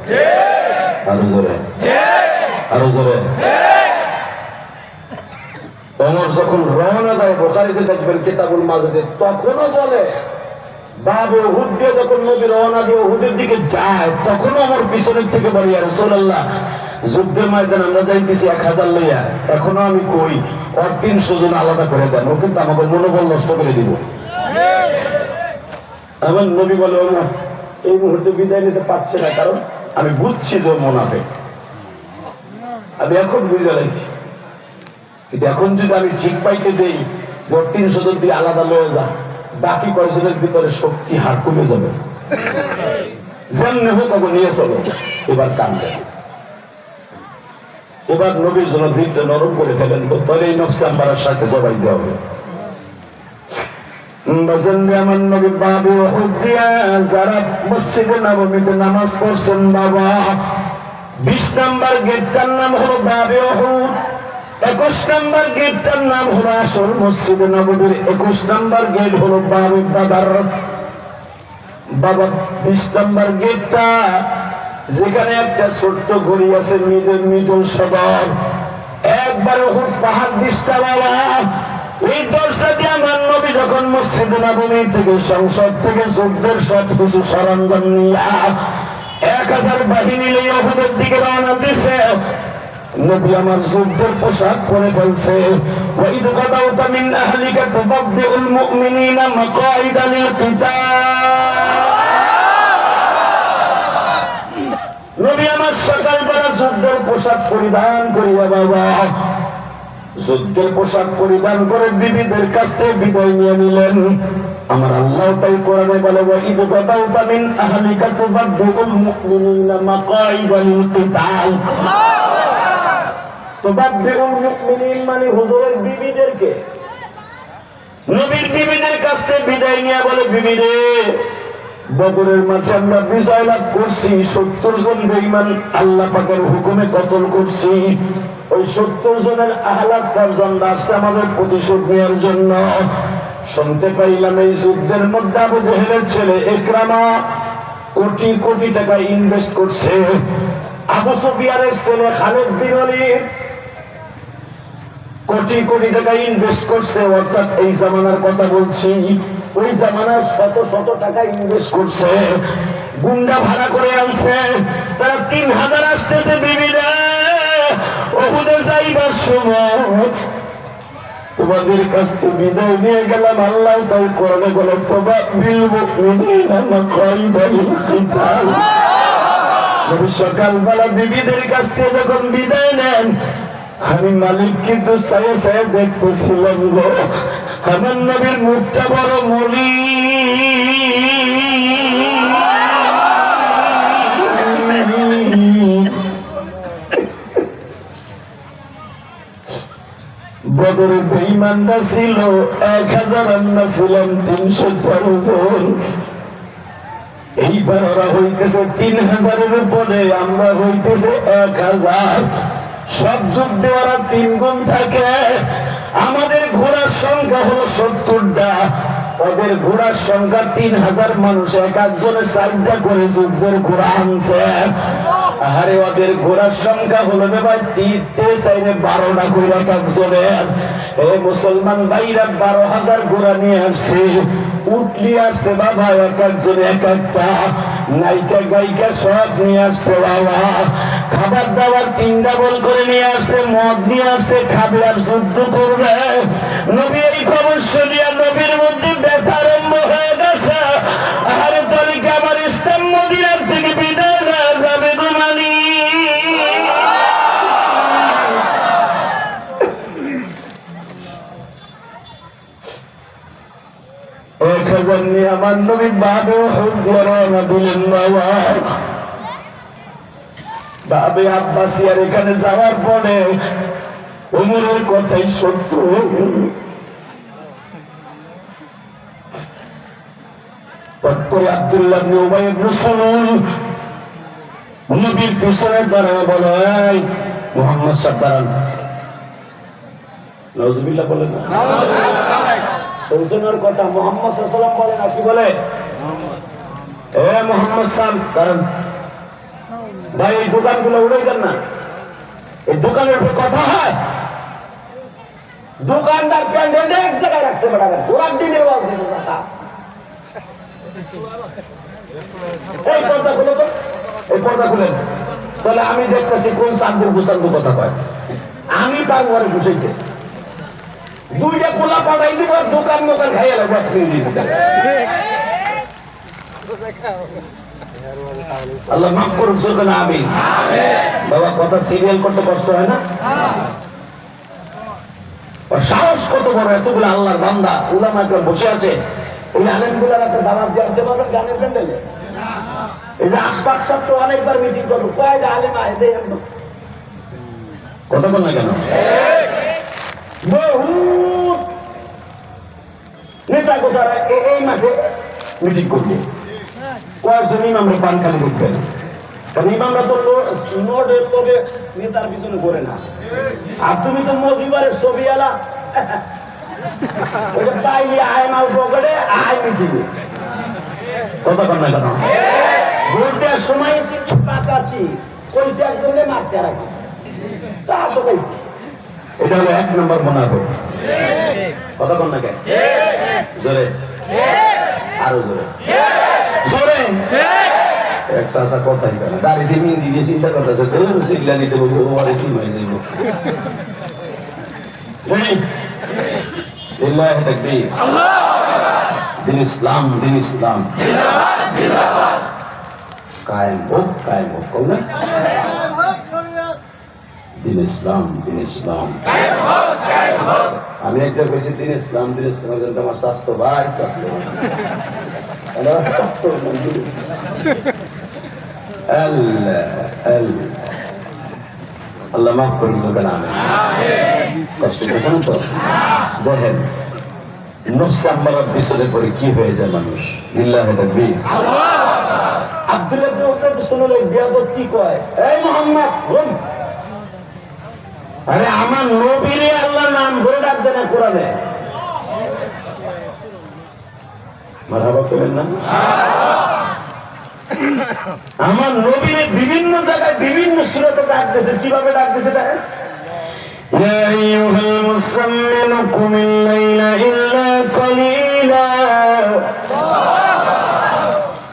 আরো জোরে, আরো জোরে। ওমর যখন রওনা দেয়, বুখারীতে দেখবেন কিতাবুল মাজিদে, তখনও বলে বাবে উহুদ দিয়ে যখন নবী রওনা দিয়ে উহুদের দিকে যায়, তখন আমার পিছনের থেকে বলি, ইয়া রাসূলুল্লাহ, যুদ্ধের ময়দানে আমরা যাইতেছি 1000 লইয়া, এখনো আমি কই ওর 300 জন আলাদা করে দেন, ও কিন্তু আমাকে মনোবল নষ্ট করে দিব। আমার নবী বলে, ও না, এই মুহূর্তে বিদায় নিতে পারছে না, কারণ আমি বুঝছি যে মুনাফিক। আমি এখন বুঝে লাইছি, কিন্তু এখন যদি আমি ঠিক পাইতে দেই যে 300 জন দিয়ে আলাদা লয়ে যা, বাকি কয়েকজনের ভিতরে শক্তি হার কমে যাবে। যেমনি হোক তখন নিয়ে চলো, এবার কান্দে। এবার নবীর জন্য দিকটা নরম করে ফেলেন, তো তাহলে এই নফসে আমার সাথে জবাই দেওয়া হবে। আমার নবী বাবে উহুদ দিয়া যারা মসজিদে নববীতে নামাজ পড়ছেন বাবা, 20 নম্বর গেটটার নাম হলো বাবে উহুদ, 21 নম্বর গেটটার নাম হলো আসল মসজিদে নববীর, 21 নম্বর গেট হলো বাবে বাদার। বাবা 20 নম্বর গেটটা যেখানে একটা ছোট্ট ঘড়ি আছে, মিডল সদর, একবার উহুদ পাহাড় দিশটা বাবা। এই দরজা দিয়ে আমার নবী যখন মসজিদে নববী থেকে, সংসদ থেকে যুদ্ধের সব কিছু সরঞ্জাম নিয়ে 1000 বাহিনী নিয়ে উহুদের দিকে রওনা দিছে। নবী আমার যুদ্ধের পোশাক পরে ফেলছে। ওয়াইদ গাদাউতা মিন আহলিকা তুবাব্বিউল মুমিনিনা মাকাইদা লিল কিতাল। নবী আমার সকালবেলা যুদ্ধের পোশাক পরিধান করিয়া বাবা, যুদ্ধের পোশাক পরিধান করে বিবিদের কাছ থেকে বিদায় নিয়ে নিলেন। আমার আল্লাহ তাই কোরআনে বলে, ওয়াইদ গাদাউতা মিন আহলিকা তুবাব্বিউল মুমিনিনা মাকাইদা লিল কিতাল। তুবাব্বিউল মুমিনিন মানে হুজুরের বিবিদেরকে, নবীর বিবিদের কাছ থেকে বিদায় নিয়ে বলে, বিবিরে, বদরের মাঠে আমরা বিজয় লাভ করছি, 70 জন বেঈমান আল্লাহ পাকের হুকুমে কতল করছি। ওই 70 জনের আহলাক পর্যন্ত আসছে আমাদের প্রতিশোধ নেওয়ার জন্য। শুনতে পাইলাম এই যুদ্ধের মধ্যে আবু জেহেলের ছেলে ইকরামা কোটি কোটি টাকা ইনভেস্ট করছে। আবু সুফিয়ানের ছেলে খালিদ বিন ওয়ালিদ কোটি কোটি টাকা ইনভেস্ট করছে। অর্থাৎ এই জামানার কথা বলছি, ওই জামানার শত শত টাকা ইনভেস্ট করছে, গুন্ডা ভাড়া করে আনছে। তারা 3000 আসতেছে, বিবিরা উহুদে যাইবার সময় তোমাদের কাছ থেকে বিদায় নিয়ে গেলাম। আল্লাহ তাই কোরআনে বলে, তুবাব্বিউল মুমিনিনা মাকাইদা লিল কিতাল। নবী সকালবেলা বিবিদের কাছ থেকে যখন বিদায় নেন, আমি মালিক কিন্তু সায়ে সায়ে দেখতেছিলাম গো, আমার নবীর মুখটা বড় মলি। বদরে বেঈমানরা ছিল 1000, আমরা ছিলাম 313 জন। এইবার ওরা হইতেছে 3000-এর উপরে, আমরা হইতেছে 1000। সব যুদ্ধে ওরা 3 গুণ থাকে। আমাদের ঘোড়ার সংখ্যা হলো 70টা, ওদের ঘোড়ার সংখ্যা 3000 মানুষ, এক একজনের 4টা করে যুদ্ধের ঘোড়া আনছে। আরে ওদের ঘোড়ার সংখ্যা হলো ভাই 12টা করে এক একজনের। এই মুসলমান ভাইরা 12,000 ঘোড়া নিয়ে আসছে, উটলি আসছে বাবা, এক একজনে এক একটা, নায়িকা গায়িকা সব নিয়ে আসছে বাবা। খাবার দাবার 3 ডাবল করে নিয়ে আসছে, মদ নিয়ে আসছে, খাবে আর যুদ্ধ করবে। নবী এই খবর শুনিয়া নবীর মধ্যে ব্যথা আরম্ভ হয়ে গেছে। আরে তলিকে আমার ইসলাম মদিনার থেকে বিদায় না যাবে গো মানি। 1000 নিয়ে আমার নবী বাবে উহুদ দিয়ে রওনা দিলেন বাবা। বাবে আব্বাসিয়ার এখানে যাওয়ার পরে ওমরের কথাই সত্য। পট করে আব্দুল্লাহ ইবনে উবাই ইবনে সালুল নবীর পিছনে দাঁড়ায় বলে, এই মুহাম্মদ সাহেব দাঁড়ান। নাউজুবিল্লাহ বলে না, শুনছেন কথা, মুহাম্মদ সাল্লাল্লাহু আলাইহি ওয়াসাল্লাম বলে না, কি বলে? এ মুহাম্মদ সাহেব দাঁড়ান। ভাই এই দোকানগুলো উড়াই দেন না, এই দোকানের উপর কথা হয়। দোকানদার প্যান্ডেল এক জায়গায় রাখছে, বেটা ঘোরার দিনের ওয়াজ দিতে এই পর্দা খুলো তো, এই পর্দা খুলেন। তাহলে আমি দেখতেছি কোন সান্দুর গুসান্দু কথা কয়। আমি পারবো আর ঘুষাইতে, দুইটা খোলা পাঠাই দিব, দোকান দোকান খাইয়ে লাগবো। আল্লাহ মাফ করুন, চলবে না। আমিন। বাবা, কথা সিরিয়াল করতে কষ্ট হয় না? সাহস কত বড়, এতগুলো আল্লাহর বান্দা উলামা একবার বসে আছে। এই আলেম গুলার একটা দাওয়াত জানতে পারবেন গানের প্যান্ডেলে? এই যে আশফাক সাহেব তো অনেকবার মিটিং করবো, কয়টা আলেম আয় দেয় কথা বল না কেন? বহুত নেতা কোথারা এই মাঠে মিটিং করবো, কয়েকজন ইমামরা পান খালি দেখবেন। কারণ ইমামরা তো নোটের লোকে নেতার পিছনে ঘোরে না। আর তুমি তো মজিবারের ছবি আলা পাইলি আয় মাল পকেটে আয় মিটিংয়ে কথা বল না কেন? ভোট দেওয়ার সময় এসে কি পাতাছি কইছে একজনে মারছে আর একজন তা তো কইছে। এটা হলো 1 নম্বর মুনাফিক। কথা বল না কেন? জোরে, আরো জোরে, জোরে। এক সাসা কথাই কেন দাঁড়িয়ে মিন্দি দিয়ে চিন্তা করতেছে, সিগলা নিতে বলবো ওরে কি হয়ে যাইব। লিল্লাহি তাকবীর, দিন ইসলাম, দিন ইসলাম কায়েম হোক, কায়েম হোক। কও না দিন ইসলাম, দিন ইসলাম। আমি একটা কইছি দিন ইসলাম, দিন ইসলাম। আমার স্বাস্থ্য ভাই, স্বাস্থ্য আল্লাহ মাফ করুন, চলবে না। কষ্ট পেয়েছেন তো? দেখেন নফসে আম্মারার পিছনে পড়ে কি হয়ে যায় মানুষ। লিল্লাহি তাকবীর। আব্দুল্লাহ ইবনে উমর শুনলে বিয়াদত কি কয়, এই মুহাম্মদ ঘুম। আরে আমার নবীরে আল্লাহ নাম ধরে ডাক দেন না কোরআনে। মারহাবা করেন না? আমার নবীরে বিভিন্ন জায়গায় বিভিন্ন সূরাতে ডাক দিয়েছে। কিভাবে ডাক দিয়েছে দেখেন, ইয়া আইয়ুহাল মুসাম্মিল কুমিল লাইলা ইল্লা কলিলা,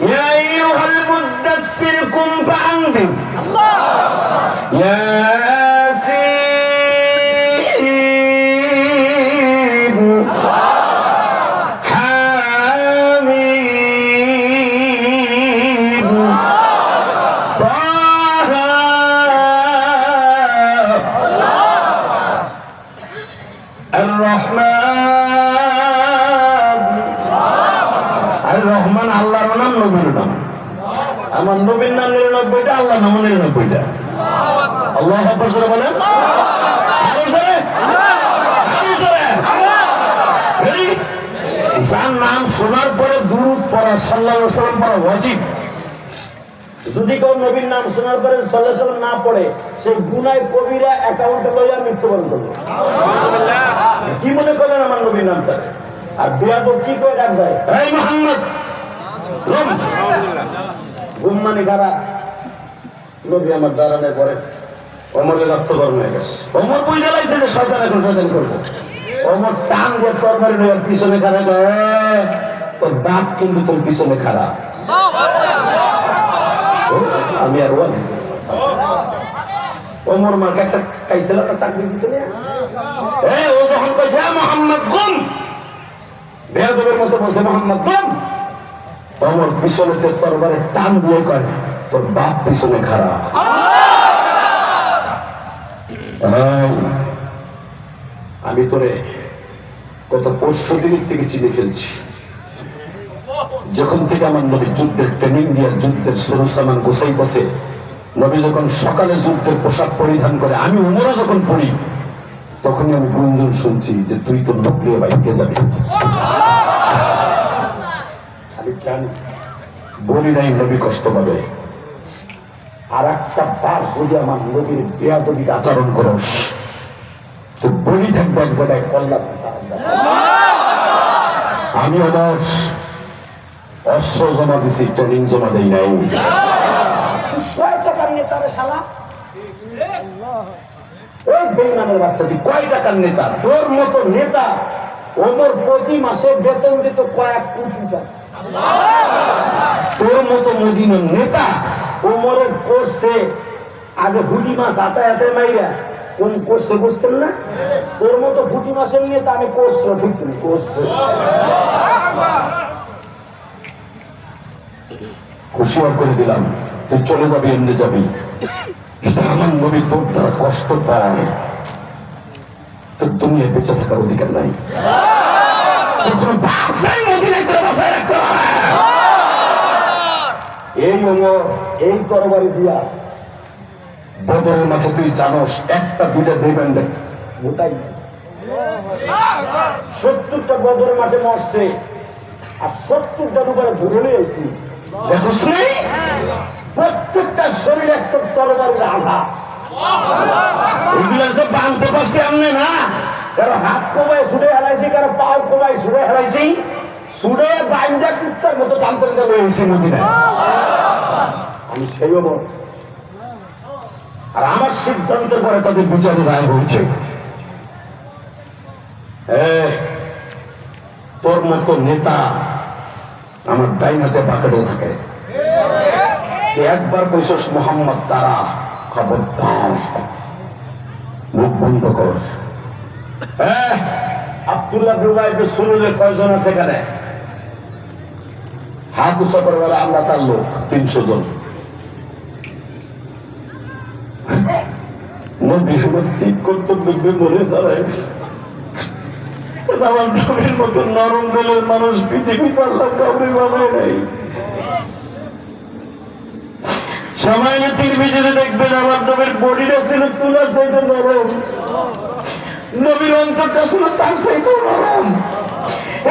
ইয়া আইয়ুহাল মুদাসসির কুম ফাআনদির, ইয়াসিন, হামিম, তাহা। আর রহমান, আর রহমান আল্লাহর নাম, নবীর নাম। আমার নবীর নাম 99টা, আল্লাহ নাম 99টা। আল্লাহু আকবার জোরে বলেন, আরো জোরে, আরো জোরে। যার নাম শোনার পরে দুরূদ পড়া, সাল্লাল্লাহু আলাইহি ওয়াসাল্লাম পড়া ওয়াজিব। যদি কেউ নবীর নাম শোনার পরে সাল্লাল্লাহু আলাইহি ওয়াসাল্লাম না পড়ে, সে গুনাহ কবিরা অ্যাকাউন্টে লইয়া মৃত্যুবরণ করবে। কি মনে করলেন আমার নবীর নামটা? আর বিয়াদব কি করে ডাক দেয়, এই মুহাম্মদ ঘুম। ঘুম মানে কারা? নবী আমার দাঁড়ানোর পরে ওমরের রক্ত গরম হয়ে গেছে। ওমর বুঝে লাগছে যে শয়তান এখন শয়তান করবো। ওমর টান দিয়ে তরবারি নিয়ে পিছনে খারাপ, তোর বাপ কিন্তু তোর পিছনে খারাপ। আমি আর ওয়াজি ওমর মাকে একটা কাইছিল, একটা তাকবীর দিতে নিয়ে ও যখন কইছে মুহাম্মদ গুম, বেয়াদবের মতো বলছে মুহাম্মদ গুম, ওমর পিছনে তরবারে টান দিয়ে কয় তোর বাপ পিছনে খারাপ। আমি তোরে কত 500 দিনের থেকে চিনে ফেলছি। যখন থেকে আমার নবী যুদ্ধের ট্রেনিং দিয়ে যুদ্ধের সরঞ্জাম গোছাইতেছে, নবী যখন সকালে যুদ্ধের পোশাক পরিধান করে, আমি উমরও যখন পড়ি, তখনই আমি গুঞ্জন শুনছি যে তুই তোর নকলিয়া বাইকে যাবি। আমি জানি বলি নাই নবী কষ্ট পাবে। আর একটা বার যদি আমার নবীর বেয়াদবির আচরণ করস, তো বলি থাকবো এক জায়গায় কল্যাণ। আমি আমার অস্ত্র জমা দিছি, ট্রেনিং জমা দেই নাই। কয় টাকার নেতারে শালা, ওই বেঈমানের বাচ্চা, তুই কয় টাকার নেতা? তোর মতো নেতা ওমর প্রতি মাসে বেতন দিত কয়েক কোটি টাকা। তোর মতো মদিনার নেতা ওমরের করছে আগে ফুটি মাছ হাতে হাতে মাইরা কোন করছে বুঝতেন না? তোর মতো ফুটি মাছের নেতা আমি করছো বুঝতেন করছে। খুশিও করে দিলাম, তুই চলে যাবি, এমনি যাবি। আমার নবী তোর দ্বারা কষ্ট পায়, তোর দুনিয়ায় বেঁচে থাকার অধিকার নাই। এই ওমর এই তরবারি দিয়া বদরের মাঠে তুই জানোস একটা দুইটা দেবেন গোটাই 70টা বদরের মাঠে মরছে আর 70টার উপরে ধরে নিয়েছি। দেখোস প্রত্যেকটা শরীর 100 তরবারির আঘাত। এগুলো সব বাঁধতে পারছি আমি না, কারো হাত কমায় ছুটে হেলাইছি, কারো পাও কমায় ছুটে হেলাইছি, ছুটে বাইন্দা কুত্তার মতো টানতে লয়েছি মদিনায়। আমি সেই ওমর, আর আমার সিদ্ধান্তের পরে তাদের বিচারে রায় হয়েছে। তোর মতো নেতা আমার ডাইন হাতে পাকেটে থাকে। একবার কইছস মোহাম্মদ তারা, খবরদার মুখ বন্ধ কর। আব্দুল্লাহ বিন সুলুলের কয়জন আছে এখানে? হাত উঁচা করে বলে আমরা তার লোক 300 জন। আমার নবীর মতো নরম দিলের মানুষ পৃথিবীতে আল্লাহ কাউরে বানায় নাই। সময় তিরমিজিতে দেখবেন আমার নবীর বডিটা ছিল তুলার চাইতে নরম, নবীর অন্তরটা ছিল তার চাইতে নরম।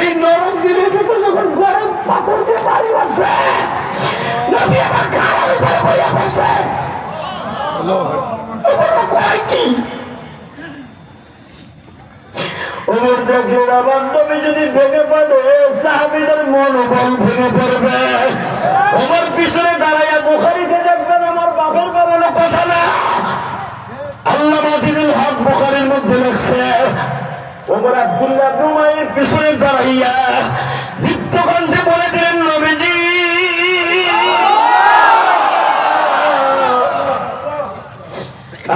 এই নরম দিলের ভিতরে যখন গরম পাথর দিয়ে বাড়ি বসে, নবী আমার গায়ের উপরে বইয়া বসে। কয় কি ওমর দেখলেন আমার নবী যদি ভেঙে পড়ে সাহাবীদের মনোবল ভেঙে পড়বে। ওমর পিছনে দাঁড়াইয়া বুখারীতে দেখবেন আমার বাপের বানানো কথা না, আল্লামা মাদিনুল হক বুখারীর মধ্যে লেখছে ওমর আব্দুল্লাহ ইবনে উমাইর পিছনে দাঁড়াইয়া দীপ্ত কণ্ঠে বলে দিলেন, নবীজি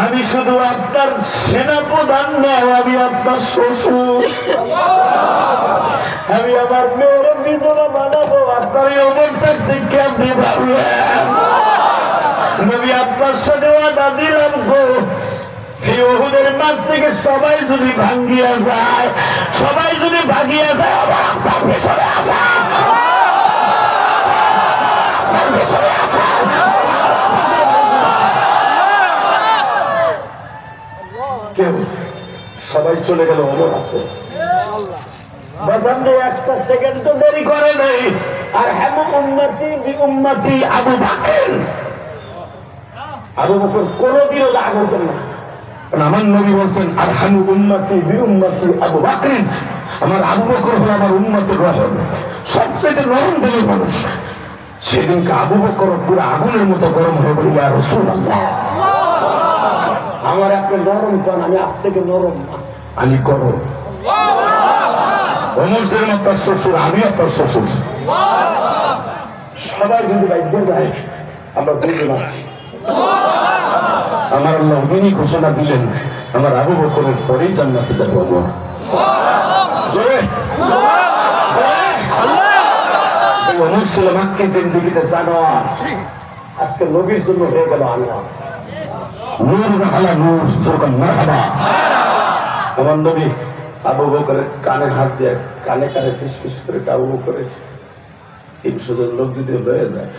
আমি শুধু আপনার সেনাপ্রধান নয়, আমি আপনার শ্বশুর। আমি আমার মেয়ের বিধবা বানাবো, আপনার এই অবস্থার দিকে আপনি ভাবলেন। নবী আপনার সাথে ওয়াদা দিলাম গো, এই উহুদের মাঠ থেকে সবাই যদি ভাঙ্গিয়া যায়, সবাই যদি ভাগিয়া যায়, আবার আপনার পিছনে আসা, আপনার পিছনে আসা। কেউ সবাই চলে গেল, ওমর আছে। বাজারে একটা সেকেন্ড দেরি করে নাই। আর হেম উম্মতি বি উম্মতি আবু বকর, আবু বকর কোনদিনও রাগ হতেন না। আমার নবী বলছেন আর হেম উম্মতি বি উম্মতি আবু বকর, আমার আবু বকর হল আমার উম্মতের রহম, সবচেয়ে নরম দিলের মানুষ। সেদিনকে আবু বকর পুরো আগুনের মতো গরম হয়ে বলি, ইয়া রাসূলুল্লাহ আমার একটা নরম পান, আমি আজ থেকে নরম না, আমি গরম। ওমর ছিলেন আপনার শ্বশুর, আমি আপনার শ্বশুর। সবাই যদি বাইরে যায় আমরা দুজন আছি। আমার আল্লাহ উনি ঘোষণা দিলেন আমার আবু বকরের পরেই জান্নাতে যাবো। ওমর ছিল মাক্কি জিন্দেগিতে জানো, আজকে নবীর জন্য হয়ে গেল আল্লাহ নূর আলা নূর, মারহাবা। আমার নবী আবু বকরের কানে হাত দিয়ে কানে কানে ফিসফিস করে আবু বকরের 300 জন লোক যদি রয়ে যায়,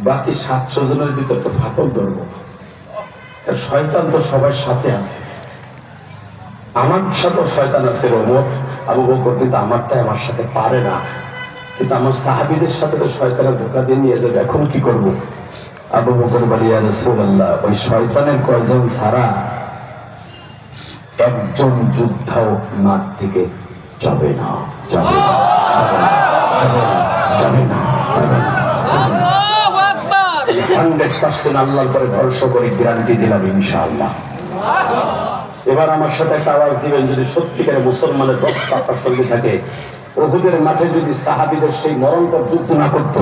বাকি 700 জনের ভিতর তো ফাটল ধরবো। শয়তান তো সবার সাথে আছে, আমার সাথে শয়তান আছে ওমর, আবু বকর কিন্তু আমারটাই আমার সাথে পারে না। কিন্তু আমার সাহাবীদের সাথে তো শয়তানের ধোঁকা দিয়ে নিয়ে যাবে, এখন কি করব? আবু বকর বলে, ইয়া রাসূলুল্লাহ ওই শয়তানের কয়জন ছাড়া একজন যুদ্ধও মাঠ থেকে যাবে না, যাবে না, যাবে না, যাবে না। 100% আল্লাহর পরে ভরসা করে গ্যারান্টি দিলাম ইনশাআল্লাহ। এবার আমার সাথে একটা আওয়াজ দিবেন যদি সত্যিকারে মুসলমানের রক্ত আপনার সঙ্গে থাকে। উহুদের মাঠে যদি সাহাবীদের সেই মরণকর যুদ্ধ না করত,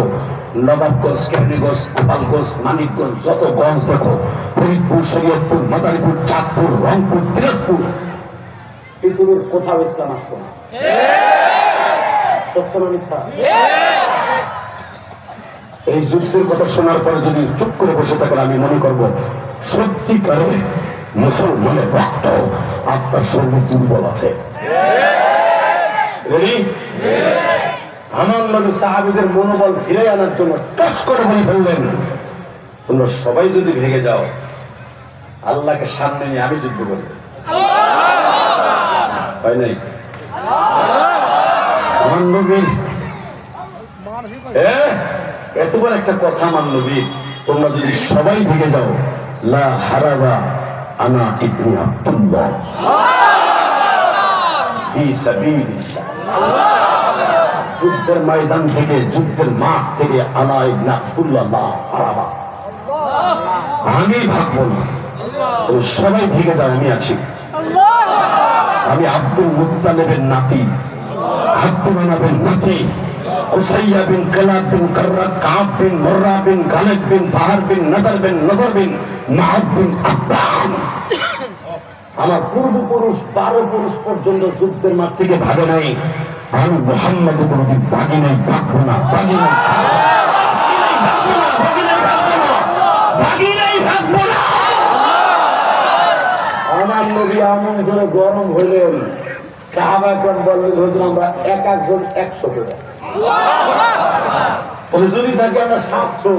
নবাবগঞ্জ, কেরানীগঞ্জ, গোপালগঞ্জ, মানিকগঞ্জ, যত গঞ্জ দেখো, ফরিদপুর, শরীয়তপুর, মাদারীপুর, চাঁদপুর, রংপুর, দিনাজপুর, পৃথিবীর কোথাও ইসলাম আসতো না। সত্য না মিথ্যা? এই যুদ্ধের কথা শোনার পরে যদি চুপ করে বসে থাকেন, আমি মনে করব সত্যিকারে মুসলমানের রক্ত আপনার শরীরে দুর্বল আছে। আমার নবী সাহাবীদের মনোবল ফিরে আনার জন্য টস করে বলে ফেললেন, তোমরা সবাই যদি ভেঙে যাও, আল্লাহকে সামনে নিয়ে আমি যুদ্ধ করব। হয় নাই? আমার নবী এতবার একটা কথা, আমার নবী, তোমরা যদি সবাই ভেঙে যাও, লা হারাবা আনা ইবনে আব্দুল্লাহ ফি সাবিলিল্লাহ, যুদ্ধের ময়দান থেকে, যুদ্ধের মাঠ থেকে আনা ইবনে আব্দুল্লাহ লা হারাবা, আমি ভাববো না, তুমি সবাই ভেঙে যাও, আমি আছি। আমি আব্দুল মুত্তালিবের নাতি, আব্দুল মানাবের নাতি, কুসাইয়া বিন কালাব বিন কাররা, কাব বিন মুররা বিন গালিব বিন বাহার বিন নদর বিন নজর বিন মাআদ বিন আব্বান। আমার পূর্বপুরুষ 12 পুরুষ পর্যন্ত যুদ্ধের মাঠ থেকে ভাগে নাই। আমি মুহাম্মদ কোনদিন ভাগি নাই, ভাগবো না, ভাগি নাই, ভাগি নাই, ভাগবো না। আমার নবী এমন করে গরম হইলেন, সাহাবাগণ বললেন, হুজুর আমরা এক একজন 100 করে, যদি থাকে আমরা 700,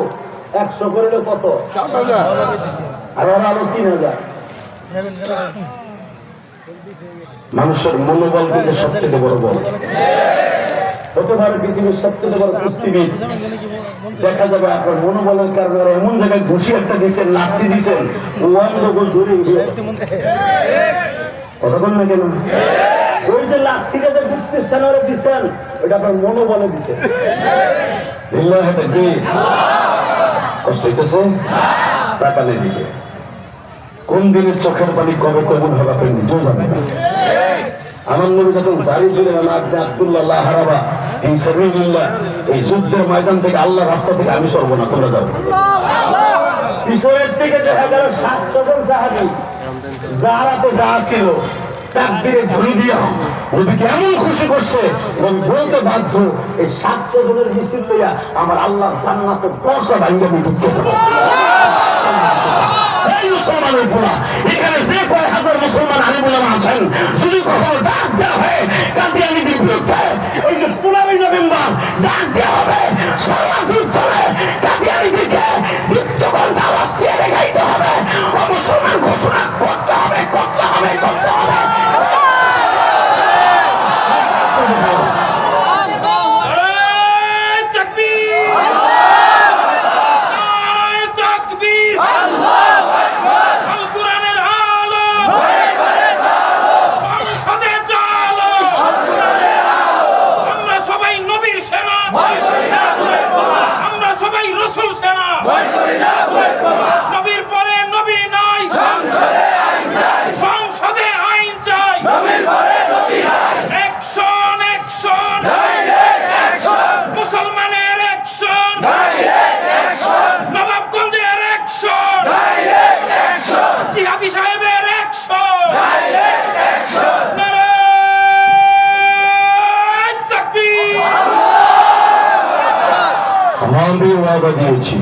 100 করলে কত? 7,000, আর ওরা আরো 3,000। মানুষের মনোবল কিন্তু সবচেয়ে বড় বল। হতে পারে পৃথিবীর সবচেয়ে বড় কুস্তিবিদ, দেখা যাবে আপনার মনোবলের কারণে ওরা এমন জায়গায় ঘুষি একটা দিচ্ছেন, লাথি দিচ্ছেন, ওয়ান ধরে কথা বল না কেন? ওই যে লাঠিটা যে গুপ্ত স্থানে ওরা দিচ্ছেন, ওইটা আপনার মনোবলে দিচ্ছেন। কষ্ট হইতেছে? টাকা নেই দিকে কোন দিনের চোখের পানি কবে কবুল হবে আপনি নিজেও জানেন না। আমার নবী যখন জারি দিলেন আপনি আব্দুল্লাহ লা হারাবা ফি সাবিলিল্লাহ, এই যুদ্ধের ময়দান থেকে, আল্লাহর রাস্তা থেকে আমি সরব না, তোমরা যাও। পিছনের থেকে দেখা গেল 700 জন সাহাবী, যারাতে যা ছিল তাকবীরে ঘুরি দিয়া নবীকে এমন খুশি করছে এবং বলতে বাধ্য, এই 700 জনের মিছিল লইয়া আমার আল্লাহর জান্নাতের দরজা ভাঙিয়ে আমি ঢুকতেছে। মুসলমানের পোলা, এখানে যে কয় হাজার মুসলমান আলিম উলামা আছেন, যদি কখনো ডাক দেওয়া হয় কাদিয়ানীদের বিরুদ্ধে, ওই যে 15 নভেম্বর ডাক দেওয়া হবে সর্বাধিক ধরে কাদিয়ানীদেরকে মৃত্যুকণ্ঠে আওয়াজ দিয়ে দেখাইতে হবে, ও মুসলমান ঘোষণা করতে হবে, করতে হবে, করতে হবে। নবীর পরে নবী নাই, সংসদে আইন চাই, সংসদে আইন চাই, নবীর পরে নবী নাই। অ্যাকশন, অ্যাকশন, ডাইরেক্ট অ্যাকশন, মুসলমানের অ্যাকশন, ডাইরেক্ট অ্যাকশন, নবাবগঞ্জের অ্যাকশন, ডাইরেক্ট অ্যাকশন, জিহাদি সাহেবের অ্যাকশন, ডাইরেক্ট অ্যাকশন। নারায়ে তাকবীর। আমি ওয়াদা দিয়েছি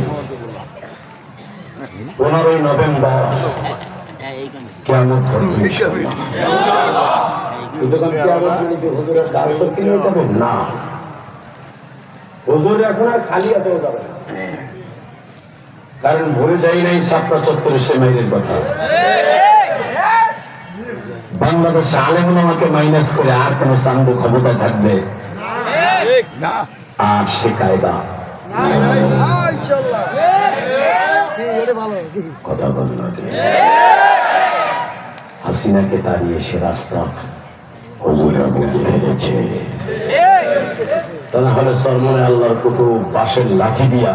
15 নভেম্বর কিয়ামত হবে ইনশাআল্লাহ। না, হুজুর এখন আর খালি হাতে যাবে না, কারণ ভুলে যাই নাই সাপটা চত্বরে সেমাইয়ের কথা। বাংলাদেশ আলেম ওলামাকে মাইনাস করে আর কোন সান্দ ক্ষমতায় থাকবে না, আর সে কায়দা কথা বল না। হাসিনাকে দাঁড়িয়ে সে রাস্তা হুজুরা বলতে ফেলেছে, তা না হলে সরমনে আল্লাহর কুতুব বাঁশের লাঠি দিয়া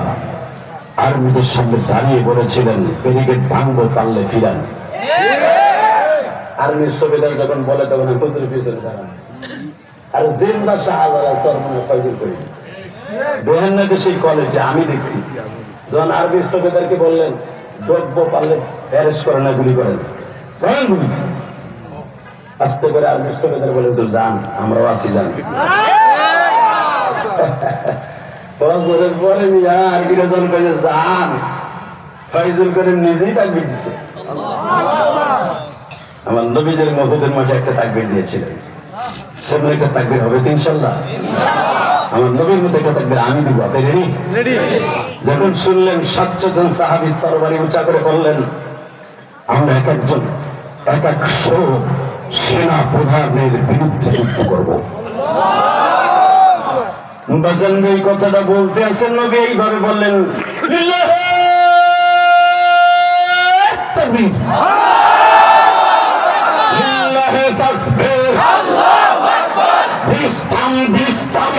আর্মিদের সামনে দাঁড়িয়ে বলেছিলেন ব্যারিকেড ভাঙবো, পারলে ফিরান। আর্মির সুবেদার যখন বলে তখন হুজুর পিছনে দাঁড়ান, আর জিন্দা শাহজালাল সরমনে ফয়জুল করি বেহান্নাকে সেই কলেজে আমি দেখছি যখন আরবি স্থপতিদেরকে বললেন দ্রব্য পারলে অ্যারেস্ট করেন না গুলি করেন করেন গুলি আস্তে করে আরবি স্থপতিদের বলে তো যান আমরাও আছি যান ফজরের পরে আরবিরা যখন কয়েছে যান ফয়জুল করিম নিজেই তাকবীর দিছে আমার নবীজের মহুদের মাঝে একটা তাকবীর দিয়েছিলেন সেমন একটা তাকবীর হবে তো ইনশাল্লাহ আমার নবীর মধ্যে একটা তাকবীর আমি দিব আপনি রেডি যখন শুনলেন 700 জন সাহাবী তরবারি উঁচা করে বললেন আমরা এক একজন 100 সেনা প্রধানের বিরুদ্ধে যুদ্ধ করব বাজান এই কথাটা বলতে আছেন নবী এইভাবে বললেন তাকবীর লিল্লাহি তাকবীর আল্লাহু আকবার ইসলাম ইসলাম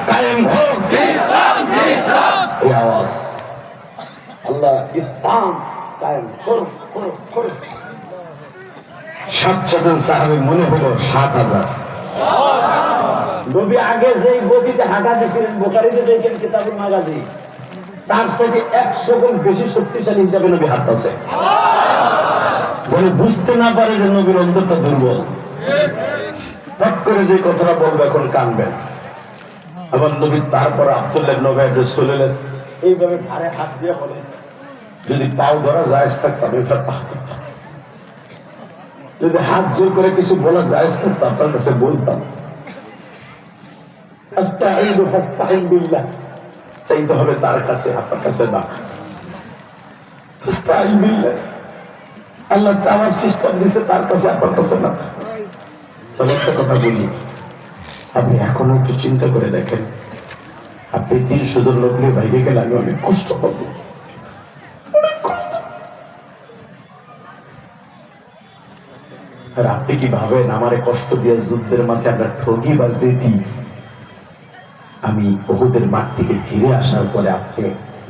কায়েম হোক ইসলাম ইসলাম এই আওয়াজ আল্লাহ ইসলাম কায়েম করুন করুন 700 জন সাহাবী মনে হলো 7000 নবী আগে যেই গতিতে হাঁটা দিয়েছিলেন বুখারীতে দেখেন কিতাবুল মাগাজি তার থেকে 100 গুণ বেশি শক্তিশালী হিসাবে নবী হাঁটতেছে যেন বুঝতে না পারে যে নবীর অন্তরটা দুর্বল ফট করে যে কথাটা বলবে এখন কানবেন আবার নবী তারপর আব্দুল্লাহ ইবনে উবাই রাসূলুল্লাহ এইভাবে ঘাড়ে হাত দিয়ে বলেন যদি পাও ধরা জায়েজ থাকতো আমি ফের পা ধরতাম যদি হাত জোর করে কিছু বলা জায়েজ থাকতো আপনার কাছে বলতাম আস্তাঈনু ফাস্তাঈন বিল্লাহ চাইতে হবে তার কাছে আপনার কাছে না আস্তাঈন বিল্লাহ আল্লাহ চাওয়ার সিস্টেম দিছে তার কাছে আপনার কাছে না তবে একটা কথা বলি আপনি এখনো একটু চিন্তা করে দেখেন আপনি 300 জন লোক নিয়ে বাইরে গেলে আমি অনেক কষ্ট পাব আর আপনি কি ভাবেন আমারে কষ্ট দিয়ে যুদ্ধের মাঠে আমরা ঠগি বা জেদি আমি উহুদের মাঠ থেকে ফিরে আসার পরে আপনি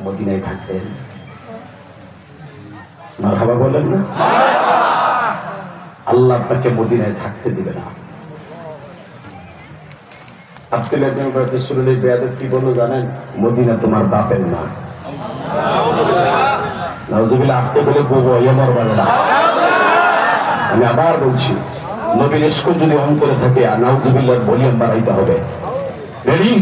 মদিনায় থাকতেন মারহাবা বলেন না আল্লাহ আপনাকে মদিনায় থাকতে দিবে না আব্দুল্লাহ ইবনে উবাই রাসূলুল্লাহ বেয়াদব কি বলল জানেন মদিনা তোমার বাপের না নাউজুবিল্লাহ আস্তে বলে বলবো ইয়ামার বলে না আমি আবার বলছি নবীর ইশক যদি অন্তরে থাকে নাউজুবিল্লাহর ভলিউম বাড়াইতে হবে রেডি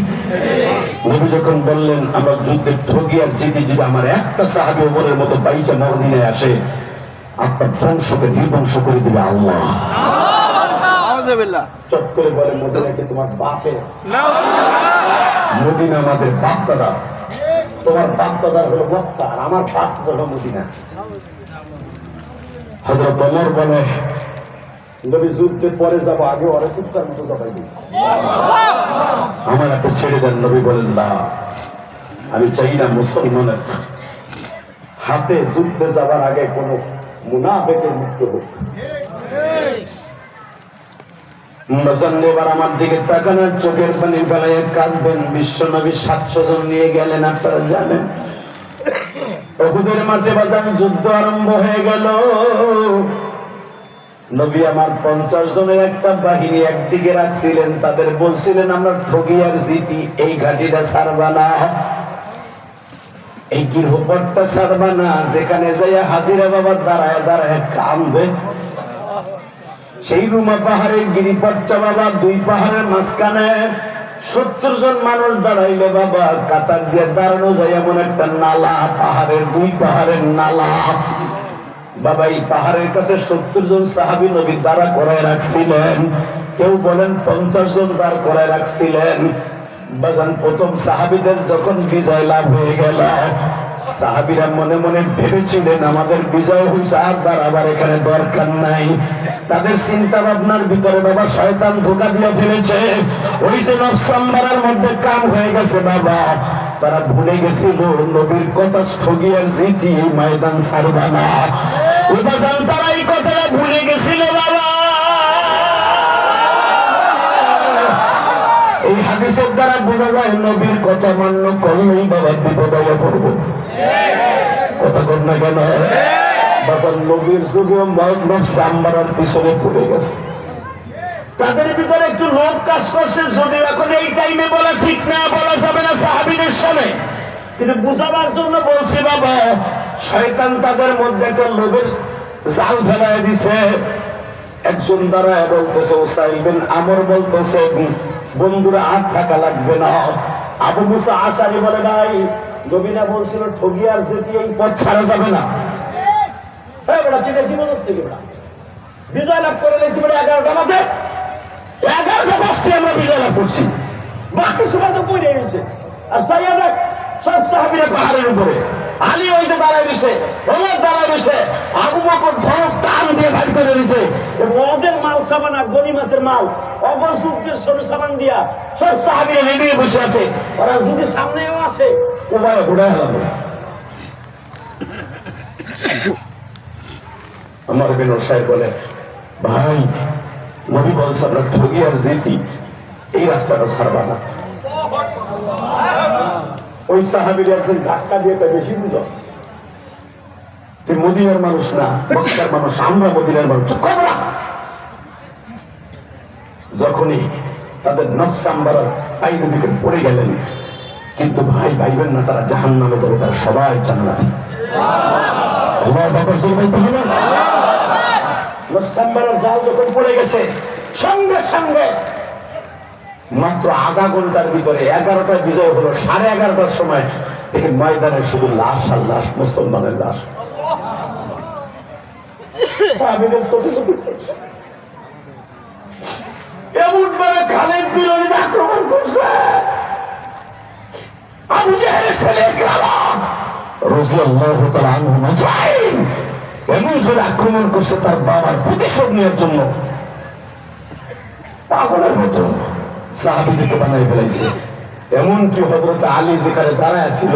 নবী যখন বললেন আমরা যুদ্ধে ঠগি আর জিতি যদি আমার একটা সাহাবী ওমরের মতো বাইচা মদিনায় আসে আপনার বংশকে নির্বংশ করে দিবে আল্লাহ চট করে বলে মদিনা কি তোমার বাপের মদিনা আমাদের বাপ দাদা তোমার বাপ দাদার হলো মক্কা আর আমার বাপ হলো মদিনা হযরত ওমর বলে নবী যুদ্ধে পরে যাবো আগে ওরে কুত্তার মতো জবাই দিই আমার একটা ছেড়ে দেন নবী বলেন না আমি চাই না মুসলমানের হাতে যুদ্ধে যাবার আগে কোন মুনাফিকের মৃত্যু হোক এবার আমার দিকে তাকানোর চোখের পানি ফেলাইয়া কাঁদবেন বিশ্ব নবী 700 জন নিয়ে গেলেন আপনারা জানেন উহুদের মাঠে বাজান যুদ্ধ আরম্ভ হয়ে গেল নবী আমার 50 জনের একটা বাহিনী একদিকে রাখছিলেন তাদের বলছিলেন আমরা ঠগি আর জিতি এই ঘাটিটা ছাড়বা না এই গৃহপটটা ছাড়বা না যেখানে যাইয়া হাজিরা বাবা দাঁড়ায় দাঁড়ায় কাঁদবে সেই রুমা পাহাড়ের গিরিপটটা বাবা 2 পাহাড়ের মাঝখানে 70 জন মানুষ দাঁড়াইলে বাবা কাতার দিয়ে দাঁড়ানো যায় এমন একটা নালা পাহাড়ের 2 পাহাড়ের নালা বাবা এই পাহাড়ের কাছে 70 জন সাহাবী নবী দাঁড়া করায় রাখছিলেন কেউ বলেন 50 জন দাঁড় করায় রাখছিলেন বাজান প্রথম সাহাবীদের যখন বিজয় লাভ হয়ে গেল সাহাবীরা মনে মনে ভেবেছিলেন আমাদের বিজয় হইছে আর দাঁড়াবার এখানে দরকার নাই তাদের চিন্তা ভাবনার ভিতরে বাবা শয়তান ধোঁকা দিয়ে ফেলেছে ওই যে নফসাম্বারের মধ্যে কাম হয়ে গেছে বাবা তারা ভুলে গেছিল নবীর কথা ঠগি আর জিতি এই ময়দান ছাড়বা না ওই বাজান তারা এই কথাটা ভুলে গেছিল বাবা এই হাদিসের দ্বারা বোঝা যায় নবীর কথা মান্য করলেই বাবা বিপদে পড়বো কথা কর না কেন বাজার নবীর যুগে নফসাম্বারের পিছনে পড়ে গেছে তাদের ভিতরে একটু লোভ কাজ করছে, যদিও এখন এই টাইমে বলা ঠিক না, বলা যাবে না সাহাবীদের সামনে, কিন্তু বুঝাবার জন্য বলছি বাবা, শয়তান তাদের মধ্যে একটা লোভের জাল ফেলায় দিছে। একজন দাঁড়ায় বলতেছে, উসাইল বিন আমর বলতেছে, বন্ধুরা আর থাকা লাগবে না। আবু মুসা আশারি বলে, ভাই নবীনা বলছিল ঠগি আর যেতে এই পথ ছাড়া যাবে না। হ্যাঁ বেটা, ঠিক আছে, বিজয় লাভ করে গেছি বলে 11টা মাসে 11টা বস্তি আমরা বিজয় লাভ করছি, বাকি সময় তো পড়ে গেছে। আর সাইয়া দেখ, সব সাহাবীরা পাহাড়ের উপরে, আলী ওই যে দাঁড়ায় দিছে, ওমর দাঁড়ায় দিছে, আবু বকর ধরক টান দিয়ে ভাগ করে দিছে, এবং ওদের মাল সাবানা গনিমতের মাল অগযুদ্ধের সরু সাবান দিয়া সব সাহাবীরা রেডিয়ে বসে আছে। ওরা যদি সামনেও আসে উভয় ঘুরে হেলাবে। আমার বিনোদ সাহেব বলে, ভাই নবী বলছে আমরা ঠগি আর জিতি এই রাস্তাটা ছাড়বা না। ওই সাহাবীর একজন ধাক্কা দিয়ে তাই বেশি বুঝো, তুই মদিনার মানুষ না, মক্কার মানুষ, আমরা মদিনার মানুষ। যখনই তাদের নফস আমবারার পাই নবীকে পড়ে গেলেন, কিন্তু ভাই ভাইবেন না তারা জাহান্নামে যাবে, তারা সবাই জান্নাতি। আল্লাহু আকবার বলতে হবে। নফস আমবারার জাল যখন পড়ে গেছে, সঙ্গে সঙ্গে মাত্র আধা ঘন্টার ভিতরে 11টায় বিজয় হলো। 11:30টার সময় দেখে ময়দানে শুধু লাশ আর লাশ, মুসলমানের লাশ। সাহাবীদের চোখে চোখে পড়ছে। এমন ভাবে খালিদ বিন ওলীদ আক্রমণ করছে, আবু জাহেলের ছেলে ইকরামা রাদিয়াল্লাহু তাআলা আনহু আজমাইন এমন জোরে আক্রমণ করছে তার বাবার প্রতিশোধ নেওয়ার জন্য। পাগলের মতো সাহাবীদেরকে বানাই ফেলাইছে। এমনকি হযরত আলী যেখানে দাঁড়ায় ছিল,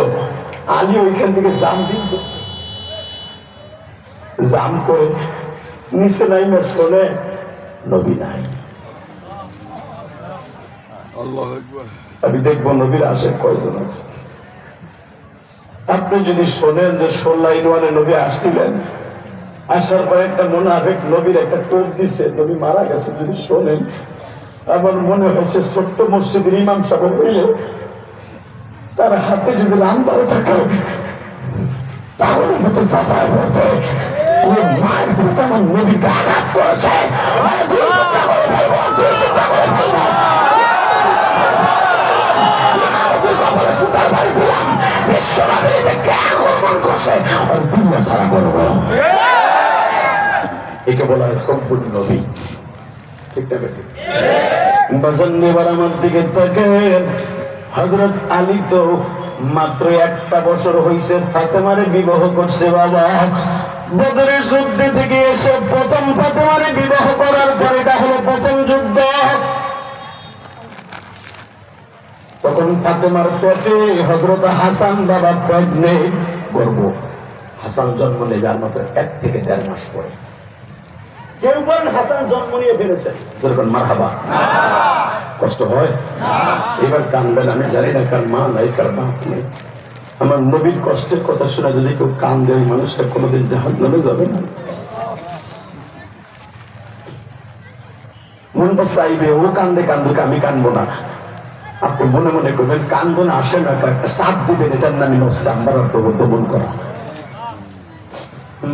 আলী ওইখান থেকে জাম্পিং করছে, জাম করে নিচে নাইমা শোনে নবী নাই। আমি দেখবো নবীর আশে কয়জন আছে। আপনি যদি শোনেন যে 16 নবী আসছিলেন, আসার পর একটা মুনাফিক নবীর একটা টোপ দিছে, নবী মারা গেছে, যদি শোনেন, আমার মনে হয়েছে ছোট্ট মসজিদের ইমাম সাহেব হইলে তার হাতে যদি রামদাও থাকে তাহলে মতো সাফায় বলতে ওই মায়ের প্রতি আমার নবীকে আঘাত করেছে, একে বলা হয় হব্বুন নবী। ঠিক না বেটি? বাজান এবার আমার দিকে তাকান। হযরত আলী তো মাত্র 1টা বছর হইছে ফাতেমারে বিবাহ করছে বাবা। বদরের যুদ্ধ থেকে এসে প্রথম ফাতেমারে বিবাহ করার পর এটা হলো প্রথম যুদ্ধ। তখন ফাতেমার পেটে হযরত হাসান বাবা প্রেগনেন্ট, গর্ভ। হাসান জন্ম নিয়ে যার মাত্র 1 থেকে 1.5 মাস পরে। কেউ বলেন হাসান জন্ম নিয়ে ফেলেছে, যেরকম মারহাবা। কষ্ট হয়? এবার কানবেন, আমি জানি না কার মা নাই কার বাপ নেই। আমার নবীর কষ্টের কথা শুনে যদি কেউ কান্দে, ওই মানুষটা কোনোদিন জাহান্নামে যাবে না। মনটা চাইবে ও কান্দে, কান্দুক, আমি কানবো না। আপনি মনে মনে করবেন কান্দন আসে না, একটা চাপ দিবেন, এটার নামই হচ্ছে আমার দমন করা।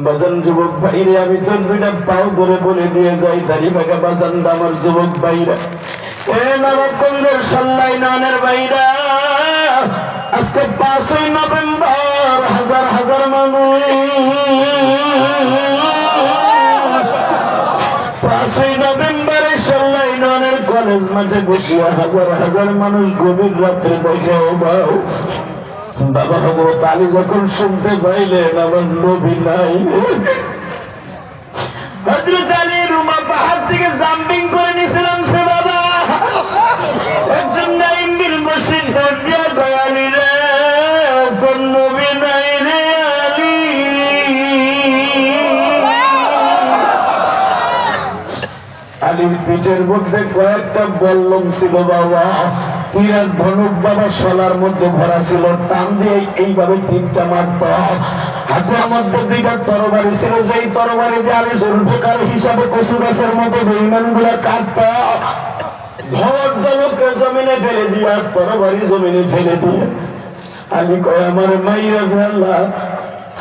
বাজান যুবক ভাইরে, আমি তোর 2টা পাও ধরে বলে দিয়ে যাই, দাড়ি ভাগা বাজান আমার যুবক ভাইরা, এ নবকুণ্ডের সল্লাই নানের ভাইরা, আজকে 5ই নভেম্বর হাজার হাজার মানুষ, 5ই নভেম্বরে সল্লাই নানের কলেজ মাঠে বসিয়া হাজার হাজার মানুষ গভীর রাত্রে দেখে বাউ বাবা হযরত আলী যখন শুনতে পাইলেন আমার নবী নাই, হযরত আলী রুমা পাহাড় থেকে জাম্পিং করে নিয়েছিলাম সে বাবা। একজন নাইমবির মসজিদ দিয়া গয়ালি রে, তোর নবী নাই রে আলী। আলীর পিঠের মধ্যে কয়েকটা বল্লম ছিল বাবা। তীরের ধনুক বাবা শলার মধ্যে ভরা ছিল, টান দিয়ে এইভাবে 3টা মারত। হাতের মধ্যে 2টা তরবারি ছিল, যেই তরবারি দিয়ে আলী জুলফিকার হিসাবে কচু গাছের মতো বেঈমান গুলা কাটত। ধর ধনুকে জমিনে ফেলে দিয়া, তরবারি জমিনে ফেলে দিয়ে আলী কয় আমার মাইরা ফেললা,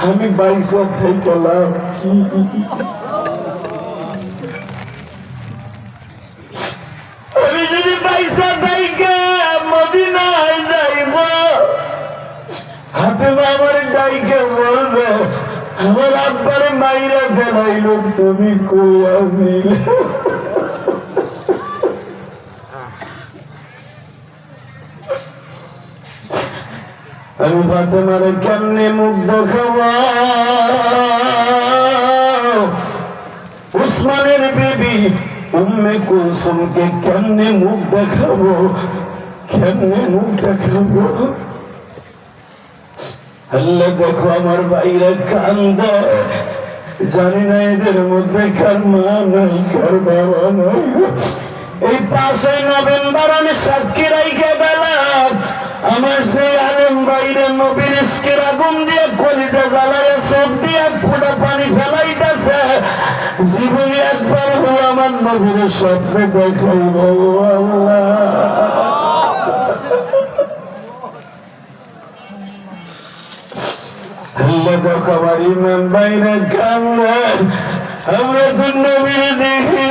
আমি বাইসা থাইকলাম কি? আমি যদি বাইসা থাইকা মদিনায় যাইব, হাতে আমার ডাইকে বলবে আমার আব্বার মাইরা ফেলাইল, তুমি কই আসিলে? আমি ফাতেমারে কেমনে মুখ দেখাবো? উসমানের বিবি উম্মে কুলসুমকে কেমনে মুখ দেখাবো? কেমনে মুখ দেখাবো? আল্লাহ দেখো আমার বাইরে কান্দে, জানি না এদের মধ্যে কার মা নাই, কার বাবা নাই। এই 5ই নভেম্বর আমি সাক্ষী রাইখে গেলাম, আমার সেই আলেম বাইরে নবীর ইশকের আগুন দিয়ে কলিজা জ্বালায়, চোখ দিয়ে 1 ফোঁটা পানি ফেলাইতেছে। জীবনে একবার হলো আমার নবীর স্বপ্নে দেখাইব আল্লাহ। আল্লাহ দেখো আমার ইমাম বাইরে কান্দে, আমরা তো নবীর দেখি।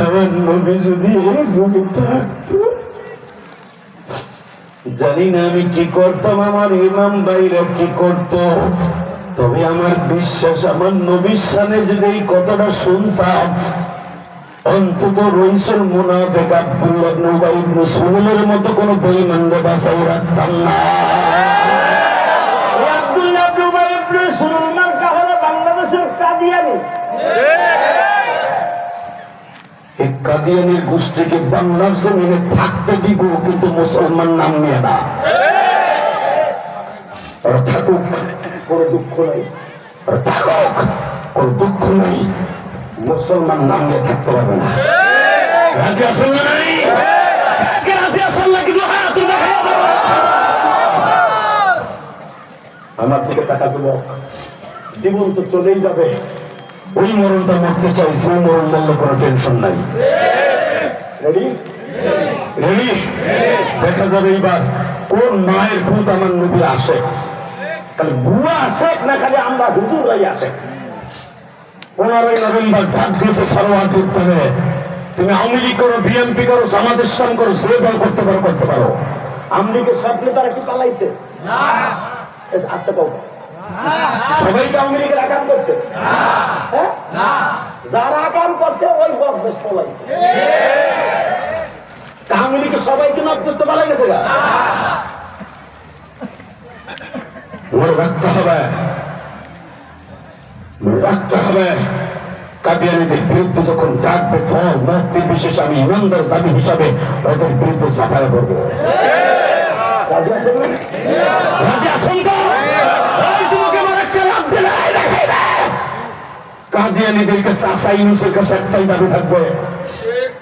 আমার নবী যদি এই যুগে থাকতো, জানি না আমি কি করতাম, আমার ইমাম ভাইরা কি করত। তবে আমার বিশ্বাস, আমার নবীর সামনে যদি এই কথাটা শুনতাম, অন্তত রইসুল মুনাফিক আব্দুল্লাহ ইবনে উবাই ইবনে সুলুলের মতো কোন বেঈমানকে বাঁচাই রাখতাম না। আব্দুল্লাহ ইবনে উবাই ইবনে সুলুল মার্কা হলো বাংলাদেশের কাদিয়ানি। এই কাদিয়ানির গোষ্ঠীকে বাংলার জমিনে থাকতে দিব, কিন্তু মুসলমান নাম নিয়ে না। আর থাকুক, কোনো দুঃখ নাই। আর থাকুক, কোনো দুঃখ নাই। মুসলমান নাম নিয়ে থাকতে পারবে না। রাজি আছেন না? নাই রাজি আছেন না? কিন্তু আমার দিকে টাকা যুবক, জীবন তো চলেই যাবে। ওই মরণটা মরতে চাই, সেই মরণ মরলে কোনো টেনশন নাই। রেডি? রেডি? দেখা যাবে এইবার কোন মায়ের ভূত আমার নবী আসে। খালি বুয়া আসে না, খালি আমরা হুজুররাই আসে। 15ই নভেম্বর ডাক দিয়েছে সরওয়ার উত্তরে, তুমি আওয়ামী লীগ করো, বিএনপি করো, জামাত ইসলাম করো, সে দল করতে পারো, করতে পারো। আওয়ামী লীগের সব নেতারা কি পালাইছে? আসতে পাবো সবাই কি আওয়ামী লীগের আকাম করছে? যারা আকাম করছে ওই বদমাশ পলাইছে। আওয়ামী লীগের সবাই কি নব করতে পালা গেছে? মনে রাখতে হবে, রাখতে হবে। কাদিয়ানীদের বিরুদ্ধে যখন ডাকবে, তখন মুক্তির বিশেষ আমি ইমানদার দাবি হিসাবে ওদের বিরুদ্ধে সাফাই করবো। রাজি আছেন না? রাজি আছেন তো? কাদিয়ানীদেরকে চাষা ইউনুসের কাছে একটাই দাবি থাকবে,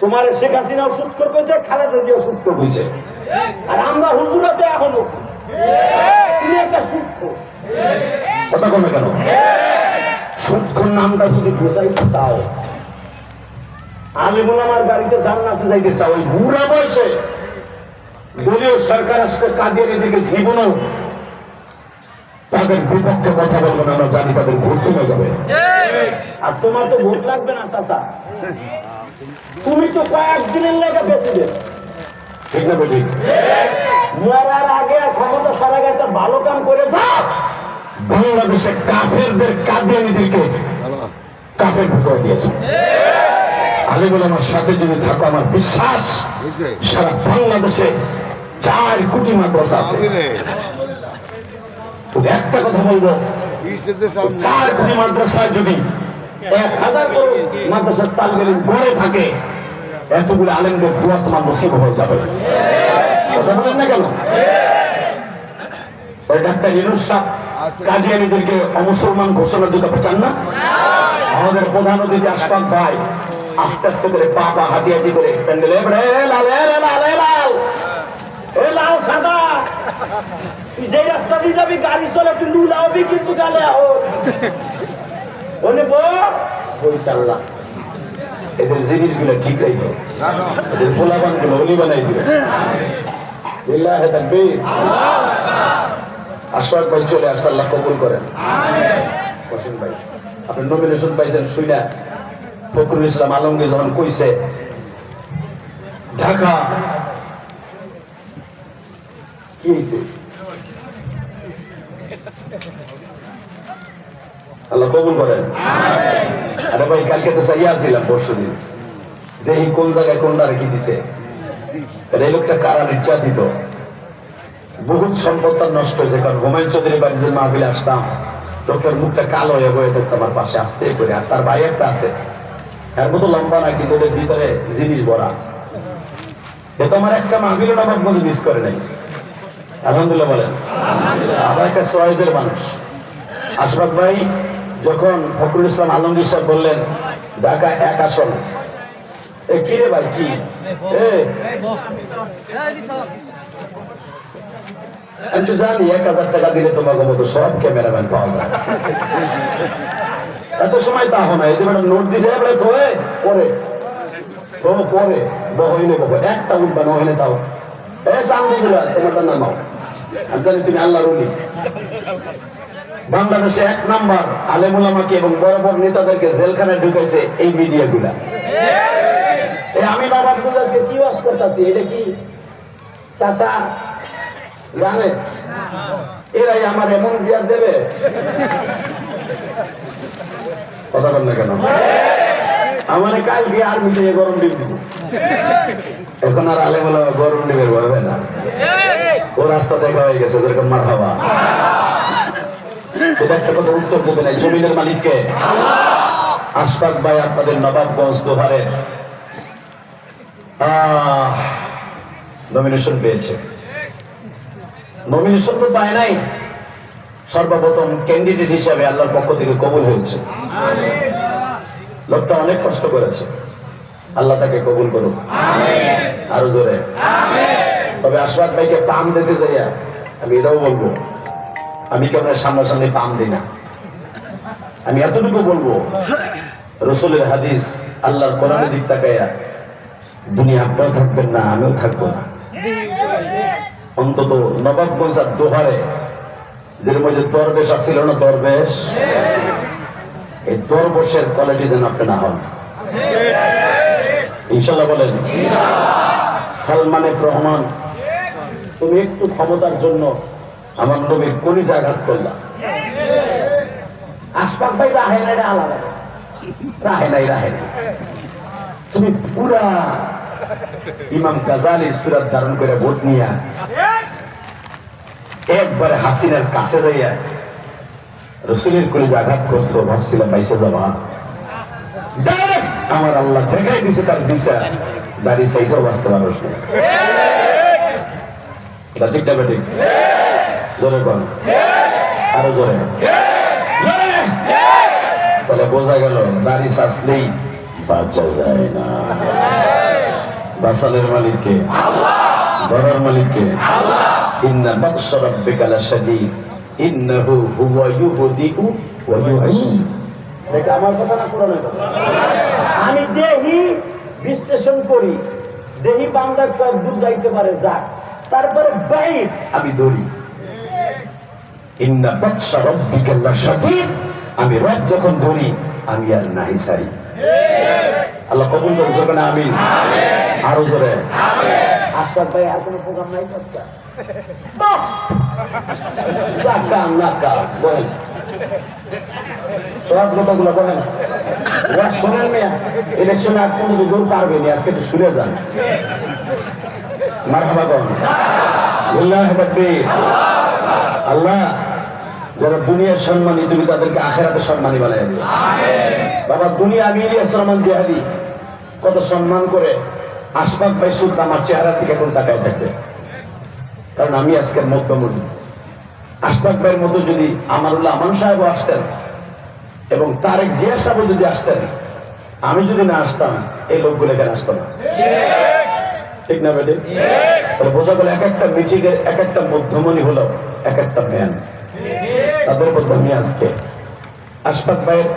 তোমার শেখ হাসিনা ওষুধ করবে যে, খালেদা জিয়া ওষুধ করবে। আর আমরা হুজুরাতে এখনো তুমি একটা সূত্র কথা কমে কেন? সুৎখর নামটা যদি ঘোষাইতে চাও, আলিমুল আমার গাড়িতে জান্নাতে যাইতে চাও, ওই বুড়া বয়সে দলীয় সরকার আসলে কাদিয়ানীদেরকে জীবনও তাদের বিপক্ষে কথা বলবো না। আমরা জানি তাদের ভোট কমে যাবে। আর তোমার তো ভোট লাগবে না চাচা, তুমি তো কয়েকদিনের লেগে বেঁচে দেবে। ঠিক না? ঠিক। মরার আগে আর ক্ষমতা সার আগে একটা ভালো কাম করেছ। বাংলাদেশে কাফেরদের, কাদিয়ানীদেরকে কাফের করে দিয়েছে। আলিমুল আমার সাথে যদি থাকো, আমার বিশ্বাস সারা বাংলাদেশে 4 কোটি মাদ্রাসা আছে। একটা কথা বলবো, 4 কোটি মাদ্রাসায় যদি 1000 মাদ্রাসার তালিম গড়ে থাকে, এতগুলো আলেমদের দোয়া তোমার নসিব হয়ে যাবে। কথা বলেন না কেন? ওই ডাক্তার ইউনুস সাহেব কাদিয়ানীদেরকে অমুসলমান ঘোষণা দিতে চান না? আমাদের প্রধান অতিথি আশফাক ভাই আস্তে আস্তে করে পা পা হাতিয়াতি করে প্যান্ডেল লাল সাদা তুই যে রাস্তা দিয়ে যাবি গাড়ি চলে তুই লুলা হবি কিন্তু গালে বলে বইসাল্লাহ এদের জিনিসগুলো ঠিক রাখবে এদের পোলাপান গুলো অলি বানাই দিবে আশফাক ভাই চলে আসছে আল্লাহ কবুল করেন হোসেন ভাই আপনি নমিনেশন পাইছেন শুইনা ফখরুল ইসলাম আলমগীর যখন কইছে ঢাকা কি হয়েছে আল্লাহ কবুল করেন আরে ভাই কালকে তো সাইয়া ছিলাম পরশু দিন দেখি কোন জায়গায় কোনটা রেখে দিছে এই লোকটা কারা নির্যাতিত বহুত সম্পদ তার নষ্ট হয়েছে কারণ হুমায়ুন চৌধুরী বাড়িতে মাহফিলে আসতাম লোকটার মুখটা কালো হয়ে বয়ে থাকতো আমার পাশে আসতে করে আর তার ভাই একটা আছে এর মতো লম্বা না কিন্তু ওদের ভিতরে জিনিস ভরা এ তো আমার একটা মাহফিলও নবাব মধ্যে মিস করে নাই আলহামদুলিল্লাহ বলেন আমার একটা চয়েসের মানুষ আশফাক ভাই যখন ফখরুল ইসলাম আলমগীর সাহেব বললেন ঢাকা 1 আসন এ কি রে ভাই কি আমি তো জানি 1000 টাকা দিলে তোমাকে মতো সব ক্যামেরাম্যান পাওয়া যায় এত সময় তা হয় না এই যে নোট দিছে এবারে পরে পরে বহইলে বহ একটা উঠবা নহইলে তাও আলহামদুলিল্লাহ তোমারটা নামাও আমি জানি তুমি আল্লাহর ওলি বাংলাদেশে 1 নাম্বার আলেমুল আমাকে এবং বড় বড় নেতাদেরকে জেলখানায় ঢুকাইছে এই মিডিয়াগুলা আমি নবাবগুলোকে কি ওয়াজ করতেছি এটা কি চাচা জানে এরাই আমার এমন বিয়ার দেবে কথা বল না কেন আমার কালকে আর্মিতে গরম ডিম দিব এখন আর আলে বলে গরম ডিমের বলবে না ও রাস্তা দেখা হয়ে গেছে যেরকম মার হওয়া এটা একটা কথা উত্তর দেবে না জমিনের মালিককে আশফাক ভাই আপনাদের নবাবগঞ্জ দোহারে নমিনেশন পেয়েছে নমিনেশন তো পায় নাই সর্বপ্রথম ক্যান্ডিডেট হিসাবে আল্লাহর পক্ষ থেকে কবুল হয়েছে লোকটা অনেক কষ্ট করেছে আল্লাহ তাকে কবুল করুন আরো জোরে তবে আশফাক ভাইকে পাম দিতে যাইয়া আমি এটাও বলবো আমি কেমন সামনাসামনি পাম দিই না আমি এতটুকু বলবো রসুলের হাদিস আল্লাহর কোরআনের দিক তাকাইয়া দুনিয়া আপনাও থাকবেন না আমিও থাকবো না অন্তত নবাবগঞ্জ আর দোহারে যেরকম যে দরবেশ আসছিল না দরবেশ এই দরবেশের কোয়ালিটি যেন আপনি না হন ইনশাল্লাহ বলেন সালমানে রহমান তুমি একটু ক্ষমতার জন্য আমার নবীর কলিজা আঘাত করলাম আশফাক ভাই রাহে নাই আলাদা রাহে নাই তুমি পুরা ইমাম গাজালি সূরা ধারণ করে ভোট নিয়া একবারে হাসিনার কাছে যাইয়া রসুলের কলিজা আঘাত করছো ভাবছিলাম বাইসে যাবা ডাইরেক্ট আমার আল্লাহ দেখাই দিছে তার দিশা দাঁড়িয়ে চাইছেও বাঁচতে পারো ঠিক না ঠিক জোরে কর আরো জোরে তাহলে বোঝা গেল দাড়ি চাচলেই বাঁচা যায় না বাঁচানোর মালিককে ধরার মালিককে ইন্না বাতশা রাব্বিকা লাশাদীদ ইন্নাহু হুয়া ইউবদিউ ওয়া ইউঈদ এটা আমার কথা না কোরআনের কথা আমি দেহি বিশ্লেষণ করি দেহি বান্দা কত দূর যাইতে পারে যাক তারপরে বাইত আমি ধরি ইন্না বাতশা রাব্বিকা লাশাদীদ আমি রব যখন ধরি আমি আর নাই সারি আল্লাহ কবুল করুন সকলে আমিন আরো জোরে আশফাক ভাই আর কোনো প্রোগ্রাম নাই আজকে বলেন সব কথাগুলো বলেন শোনেন মেয়া ইলেকশনে আজ পর্যন্ত জোর পারবেন আজকে একটু শুনে যান মারহাবা বলেন আল্লাহ যারা দুনিয়ার সম্মানী তুমি তাদেরকে আখেরাতে সম্মানী বানাই দিও বাবা দুনিয়া আমি ইলিয়াস রহমান জিহাদি কত সম্মান করে আশফাক ভাই শুদ্ধ আমার চেহারার দিকে এখন তাকায় থাকবে কারণ আমি আজকের মধ্যমণি আশফাক ভাইয়ের মতো যদি আমারুল্লাহ আমান সাহেব আসতেন এবং তারেক জিয়া সাহেব যদি আসতেন, আমি যদি না আসতাম, এই লোকগুলো এখানে আসতো না। ঠিক না বেটে? তাহলে বোঝা গেল এক একটা মিটিং এর এক একটা মধ্যমণি হলো এক একটা ম্যান। তাদের মধ্যে আমি আজকে আশফাক ভাইয়ের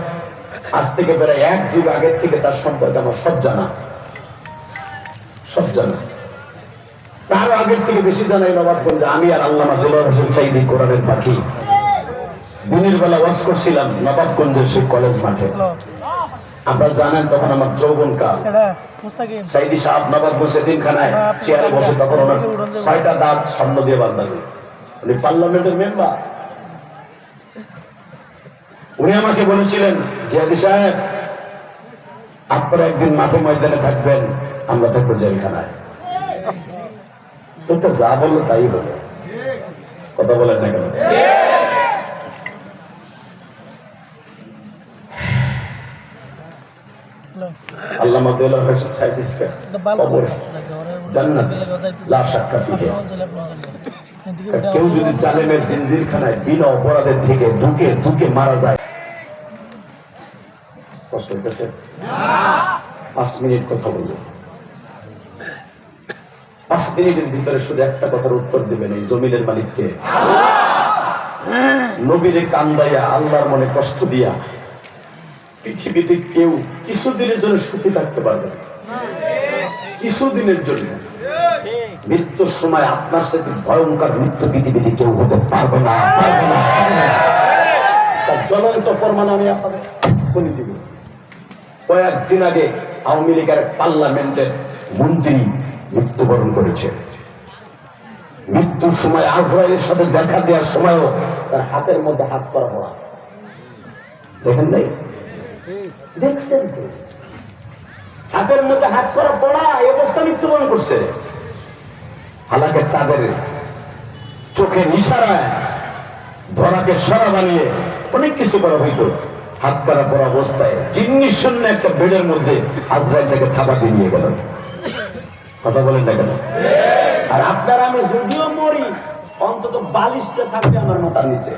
আজ থেকে প্রায় এক যুগ আগের থেকে তার সম্পর্কে আমার সব জানা। তার আগের থেকে বেশি জানাই নবাবগঞ্জে আমি আর আল্লামা দেলোয়ার হোসেন সাইদি কোরআনের পাখি দিনের বেলা ওয়াজ করছিলাম নবাবগঞ্জের সেই কলেজ মাঠে। আপনারা জানেন তখন আমার যৌবন কাল। সাইদি সাহেব নবাবগঞ্জ সেদিনখানায় চেয়ারে বসে, তখন ওনার 6টা দাঁত সামনে দিয়ে বাঁধা, উনি পার্লামেন্টের মেম্বার। উনি আমাকে বলেছিলেন, জিয়াদি সাহেব আপনারা একদিন মাঠে ময়দানে থাকবেন, আমরা থাকবো জেলখানায়। তো যা বললো তাই হলো, কথা বলেন না কেন? আল্লামা দেলোয়ার হোসেন সাইদি কবরে জান্নাত লা শাক্কা ফিহি। কেউ যদি জালেমের জিনজিরখানায় বিনা অপরাধের থেকে ধুকে ধুকে মারা যায়, কষ্ট হইতেছে? 5 মিনিট কথা বলবো, 5 মিনিটের ভিতরে শুধু একটা কথার উত্তর দিবেন, এই জমিনের মালিককে। নবীরে কান্দাইয়া আল্লাহর মনে কষ্ট দিয়া পৃথিবীতে কেউ কিছুদিনের জন্য সুখী থাকতে পারবে না, কিছুদিনের জন্য। মৃত্যুর সময় আপনার সাথে ভয়ঙ্কর মৃত্যু পৃথিবীতে কেউ হতে পারবে না। তার জ্বলন্ত প্রমাণ আমি আপনাদের বলে দিব। কয়েকদিন আগে আওয়ামী লীগের পার্লামেন্টের মন্ত্রী মৃত্যুবরণ করেছে। মৃত্যুর সময় আজরাইলের সাথে দেখা দেওয়ার সময়ও তার হাতের মধ্যে হাত করা পড়া, দেখেন নাই? দেখছেন তো, হাতের মধ্যে হাত করা পড়া, এই অবস্থা মৃত্যুবরণ করছে। হালাকে তাদের চোখের ইশারায় ধরাকে সরা বানিয়ে অনেক কিছু করা হইতো। হাত করা পড়া অবস্থায় জিন্নি শূন্য একটা বেডের মধ্যে আজরাইল তাকে থাবা দিয়ে নিয়ে গেল। কথা বলেন না কেন? আর আপনার আমি যদিও মরি, অন্তত বালিশটা থাকবে আমার মাথার নিচে,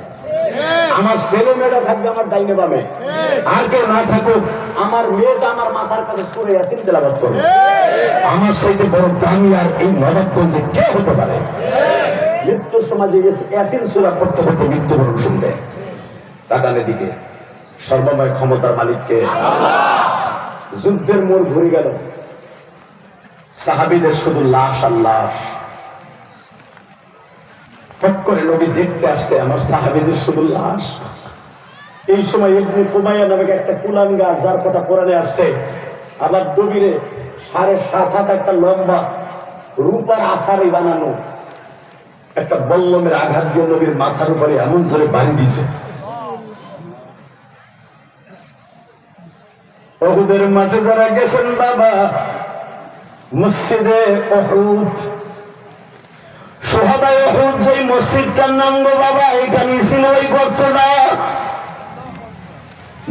আমার ছেলে মেয়েটা থাকবে আমার ডাইনে বামে, আর কেউ না থাকুক আমার মেয়েটা আমার মাথার কাছে সরে ইয়াসিন তেলাওয়াত করবে। আমার চাইতে বড় দামি আর এই নবাবগঞ্জে কে হতে পারে? মৃত্যুর সময় যে ইয়াসিন সূরা পড়তে পড়তে মৃত্যুবরণ শুনবে। তাকান এদিকে, সর্বময় ক্ষমতার মালিককে। যুদ্ধের মোড় ঘুরে গেল, সাহাবীদের শুধু লাশ আর লাশ। হট করে নবী দেখতে আসছে, আমার সাহাবীদের শুধু লাশ। এই সময় ইবনে কুমাইয়া নামে একটা কুলাঙ্গার, যার কথা কোরআনে আসছে, আবার ডবিরে 7.5 হাত একটা লম্বা রূপার আছাড়ি বানানো একটা বল্লমের আঘাত দিয়ে নবীর মাথার উপরে এমন জোরে বাড়ি দিয়েছে। উহুদের মাঠে যারা গেছেন বাবা, মসজিদে উহুদ, শুহাদায়ে উহুদ যে মসজিদটার নাম গো বাবা, এখানেই ছিল ওই গর্তটা।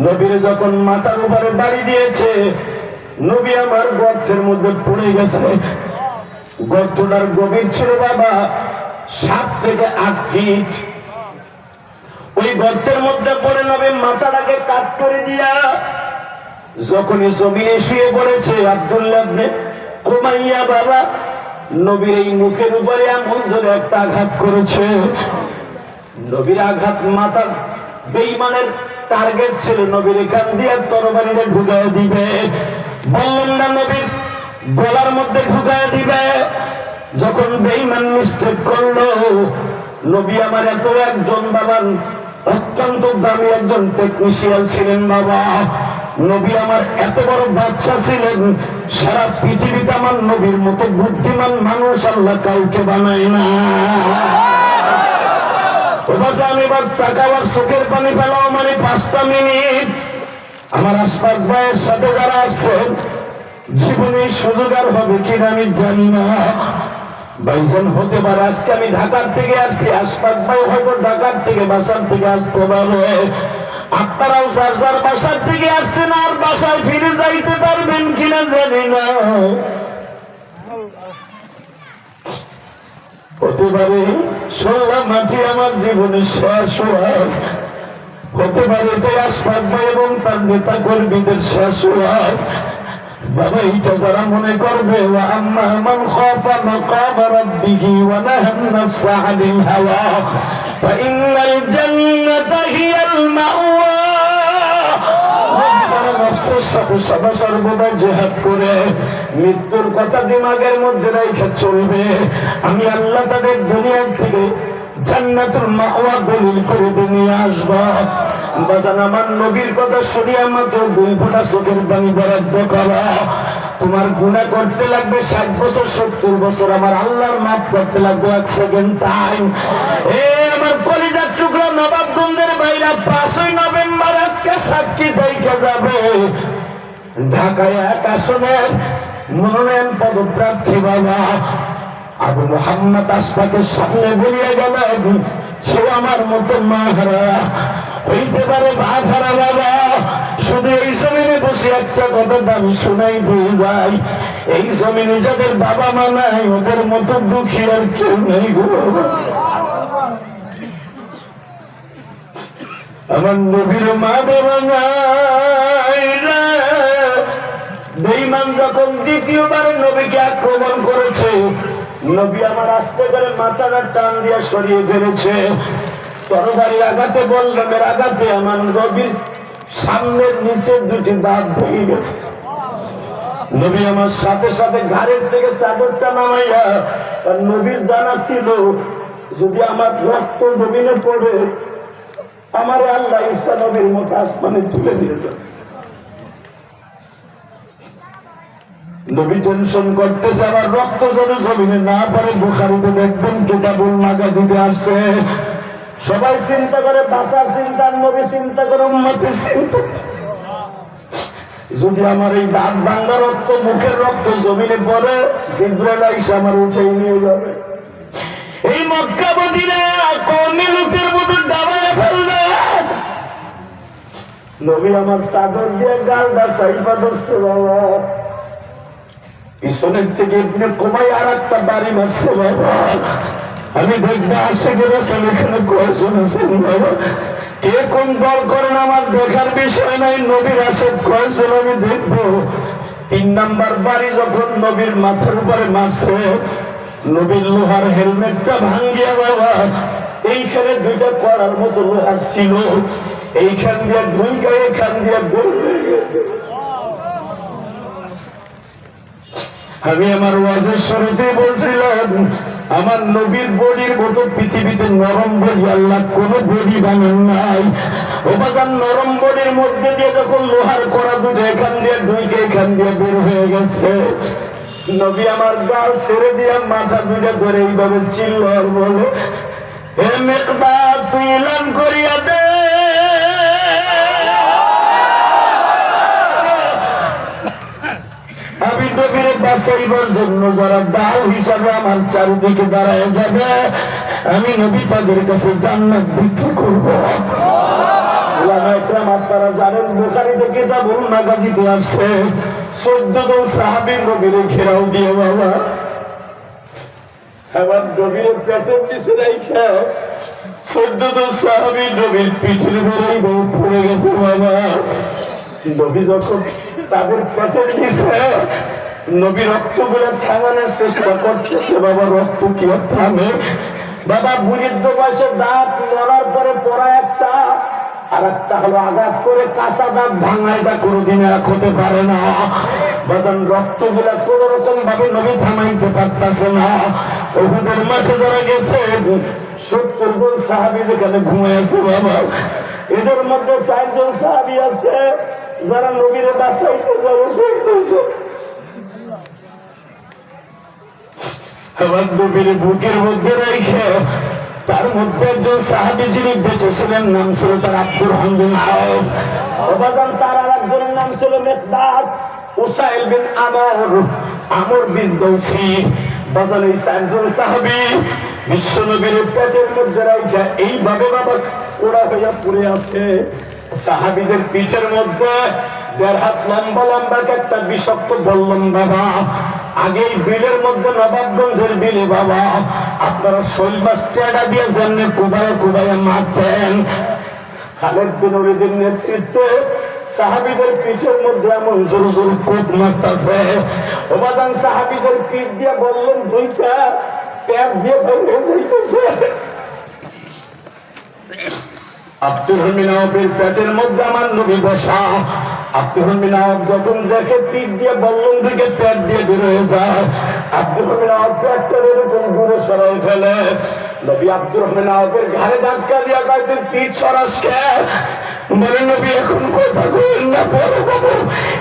নবীর যখন মাথার উপরে বাড়ি দিয়েছে, নবী আমার গর্তের মধ্যে পড়ে গেছে। গর্তটার গভীর ছিল বাবা 7 থেকে 8 ফিট। ওই গর্তের মধ্যে পড়ে নবী মাথাটাকে কাট করে দিয়া যখনই জমিনে শুয়ে পড়েছে, আব্দুল্লাহ ইবনে কুমাইয়া বাবা নবীর এই মুখের উপরে এমন জোরে একটা আঘাত করেছে। নবীর আঘাত মাথার বেঈমানের টার্গেট ছিল, নবীর এখান দিয়ে তরবারিটা ঢুকায় দিবে। বললেন না নবীর গলার মধ্যে ঢুকায় দিবে। যখন বেঈমান মিস্টেক করলো, নবী আমার এত একজন বাবা অত্যন্ত দামি একজন টেকনিশিয়ান ছিলেন বাবা। নবী আমার এত বড় বাচ্চা ছিলেন, সারা পৃথিবীতে আমার নবীর মতো বুদ্ধিমান মানুষ আল্লাহ কাউকে বানায় না। আমি এবার তাকাবার চোখের পানি ফেলাও মানে 5টা মিনিট। আমার আশফাক ভাইয়ের সাথে যারা আসছেন, জীবনে সুযোগ আর হবে কিনা আমি জানি না। ভাইজান হতে পারে আজকে আমি ঢাকার থেকে আসছি, আশফাক ভাই হয়তো ঢাকার থেকে বাসার থেকে আসতে পারবে। আপনারাও যার যার বাসার থেকে আসছেন, আর বাসায় ফিরে যাইতে পারবেন কিনা জানি না। হতে পারে সোলা মাটি আমার জীবনের শেষ ওয়াজ, হতে পারে এটাই আশফাক ভাই এবং তার নেতা কর্মীদের শেষ ওয়াজ। বাবা এইটা যারা মনে করবে ওয়া আম্মা মান খাফা মাকাম রাব্বিহি ওয়া নাহান নাফসা আনিল হাওয়া ফাইন্নাল জান্নাতা হিয়াল মাওয়া, যারা নফসের সাথে সদা সর্বদা জিহাদ করে মৃত্যুর কথা দিমাগের মধ্যে রেখে চলবে, আমি আল্লাহ তাদের দুনিয়া থেকে জান্নাতুল মাওয়া দলিল করে নিয়ে আসবো। বাজান আমার নবীর কথা শুনিয়া মাত্র 2 ফোঁটা চোখের পানি বরাদ্দ করো। তোমার গুনাহ করতে লাগবে 60 বছর 70 বছর, আমার আল্লাহর মাফ করতে লাগবে 1 সেকেন্ড টাইম। এ আমার কলিজার টুকরা নবাবগঞ্জের বাইরা 5ই নভেম্বর আজকে সাক্ষী দেখে যাবে ঢাকায় 1 আসনের মনোনয়ন পদপ্রার্থী বাবা আবু মোহাম্মদ আশফাকের সামনে বলিয়া গেল সে আমার মতো মাহারা হইতে পারে। মাহারা বাবা শুধু এই জমিনে বসে একটা কথা দামি শোনাই দিয়ে যায়, এই জমিনে যাদের বাবা মা নাই ওদের মতো দুঃখী আর কেউ নেই গো। আমার নবীর মা বাবা নাই, বেঈমান যখন দ্বিতীয়বার নবীকে আক্রমণ করেছে, নবী আমার আস্তে করে মাথাটা টান দিয়ে সরিয়ে ফেলেছে। তরবারির আঘাতে বল্লমের আঘাতে আমার নবীর সামনের নিচের 2টি দাঁত ভেঙে গেছে। নবী আমার সাথে সাথে ঘাড়ের থেকে চাদরটা নামাইয়া, আর নবীর জানা ছিল যদি আমার রক্ত জমিনে পড়ে আমার আল্লাহ ঈসা নবীর মতো আসমানে তুলে নিয়ে যাবে। নবী টেনশন করতেছে আমার রক্ত যেন জমিনে না পড়ে। বুখারীতে দেখবেন কিতাবুল মাগাজিতে আসছে, সবাই চিন্তা করে বাঁচার চিন্তা, নবী চিন্তা করে উম্মতের চিন্তা। যদি আমার এই দাঁত ভাঙা রক্ত মুখের রক্ত জমিনে পড়ে, জিবরাইল আইসা আমার উঠে নিয়ে যাবে। এই মক্কা মদিনা কওমি লোকের মতো ডাবায় ফেলবে। নবী আমার চাদর দিয়ে গালটা সাইবা ধরছে বাবা, পিছনের থেকে ইবনে কুমাই আর একটা বাড়ি মারছে বাবা। আমি দেখবো আশেকের রাসূল এখানে কয়জন আছেন বাবা, কে কোন দল করেন আমার দেখার বিষয় নাই, নবীর আশেক কয়জন আমি দেখবো। 3 নাম্বার বাড়ি যখন নবীর মাথার উপরে মারছে, নবীর লোহার হেলমেটটা ভাঙ্গিয়া বাবা এইখানে 2টা করার মতো লোহার ছিল, এইখান দিয়ে ঢুইকা এখান দিয়ে বের হয়ে গেছে। আমি আমার ওয়াজের শুরুতে বলছিলাম আমার নবীর বডির মতো পৃথিবীতে নরম বডি আল্লাহ কোন বডি বানান নাই। ও বাজার নরম বডির মধ্যে দিয়ে যখন লোহার কড়া 2টা এখান দিয়ে ঢুইকে এখান দিয়ে বের হয়ে গেছে, নবী আমার গাল ছেড়ে দিয়ে মাথা 2টা ধরে এইভাবে চিল্ল আর বলে, হে মিকদাদ তুই এলান করিয়া দে আমি নবীরে বাঁচাইবার জন্য যারা ডাল হিসাবে আমার চারিদিকে দাঁড়ায় যাবে, আমি নবী তাদের কাছে জান্নাত বিক্রি করব। আপনারা জানেন বুখারীতে কিতাবুল মাগাজিতে আসছে 14 জন সাহাবী নবীরে ঘেরাও দিয়ে বাবা আমার নবীরে পেটের নিচে রাইখা 14 জন সাহাবী নবীর পিঠের বেড়াই পড়ে গেছে বাবা। নবী যখন তাদের পেটের নিচে নবী রক্তগুলো থামানোর চেষ্টা করতেছে বাবা, রক্ত কি আর থামে বাবা। বুড়ির বয়সে দাঁত নড়ার পরে পড়া একটা, আর একটা হলো আঘাত করে কাঁচা দাঁত ভাঙা, এটা কোনোদিন এক হতে পারে না বাজান। রক্তগুলা কোন রকম ভাবে নবী থামাইতে পারতেছে না। উহুদের মাঠে যারা গেছে 70 জন সাহাবী যেখানে ঘুমিয়ে আছে বাবা, এদের মধ্যে 4 জন সাহাবী আছে যারা নবীরে বাঁচাইতে যাবে শহীদ হয়েছে। আমার নবীর বুকের মধ্যে রেখে তার মধ্যে একজন সাহাবী যিনি বেঁচে ছিলেন, নাম ছিল তার আব্দুর রহমান বিন আওফ। তার আর একজনের নাম ছিল মিকদাদ, উসাইল বিন আমর বিন দৌসি। বাজান এই 4 জন সাহাবী বিশ্ব নবীর পেটের মধ্যে রেখে এইভাবে বাবা ওরা হইয়া পড়ে আছে। সাহাবীদের পিঠের মধ্যে 1.5 হাত লম্বা লম্বা একটা বিষাক্ত বল্লম বাবা, আগেই বিলের মধ্যে নবাবগঞ্জের বিলে বাবা আপনারা শৈল মাছ টেডা দিয়ে যেমনি কুবায় কুবায় মারতেন, খালেদ বিন ওলীদের নেতৃত্বে সাহাবীদের পিঠের মধ্যে এমন জোর জোর কোপ মারতেছে, ওবাদান সাহাবীদের পিঠ দিয়ে বললেন দুইটা প্যাপ দিয়ে ভেঙে যাইতেছে। আব্দুর রহমান আওফের পেটের মধ্যে আমার নবী বসা। আব্দুর রহমান আওফ যখন দেখে পিঠ দিয়ে বললেন দিকে পেট দিয়ে বের হয়ে যায়, আব্দুর রহমান আওফ পেটটা এরকম দূরে সরাই ফেলে। নবী আব্দুর রহমান আওফের ঘাড়ে ধাক্কা দিয়া কয় তুই পিঠ সরাস কে? বলে নবী এখন কথা কইলেন না বড় বাবু,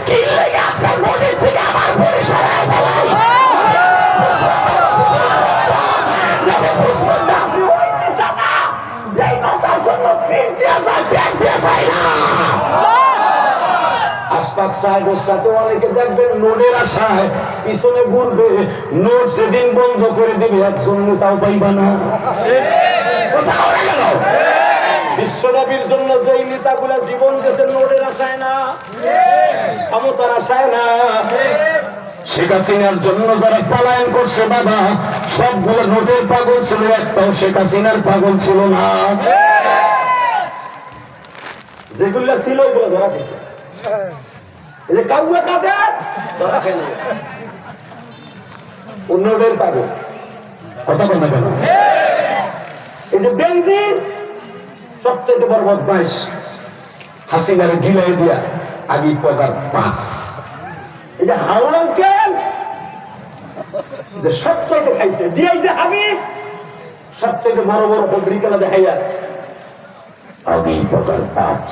কি লাগে আপনার মনে থেকে আমার বড়ি সরাই ফেলাই? আপনি ওই নেতা না যেই নেতার জন্য পিঠ দিয়ে যায় পেট দিয়ে যায় না। আশফাক সাহেবের সাথে অনেকে দেখবেন নোটের আশায় পিছনে ঘুরবে, নোট সেদিন বন্ধ করে দিবে একজন নেতাও পাইবা না। বিশ্বনবীর জন্য যেই নেতাগুলা জীবন দিয়েছেন নোটের আশায় না, ক্ষমতার আশায় না। শেখ হাসিনার জন্য যারা পলায়ন করছে বাবা সবগুলো নোটের পাগল ছিল, একটাও শেখ হাসিনার পাগল ছিল না। যেগুলো ছিল ওইগুলো ধরা খেয়েছে। এই যে কাউকে কাদের ধরা খেয়ে নেবে নোটের পাগল, কথা বল না কেন? এই যে বেনজির সবচেয়ে বড় বদমাইশ, হাসিনারে গিলাই দিয়া আগে পগার 5। এই যে হাওড় আঙ্কেল যে সবচেয়ে খাইছে দিয়াই যে হাবিব সবচেয়ে বড় বড় পত্রিকা দেখাইয়া আগে পগার 5।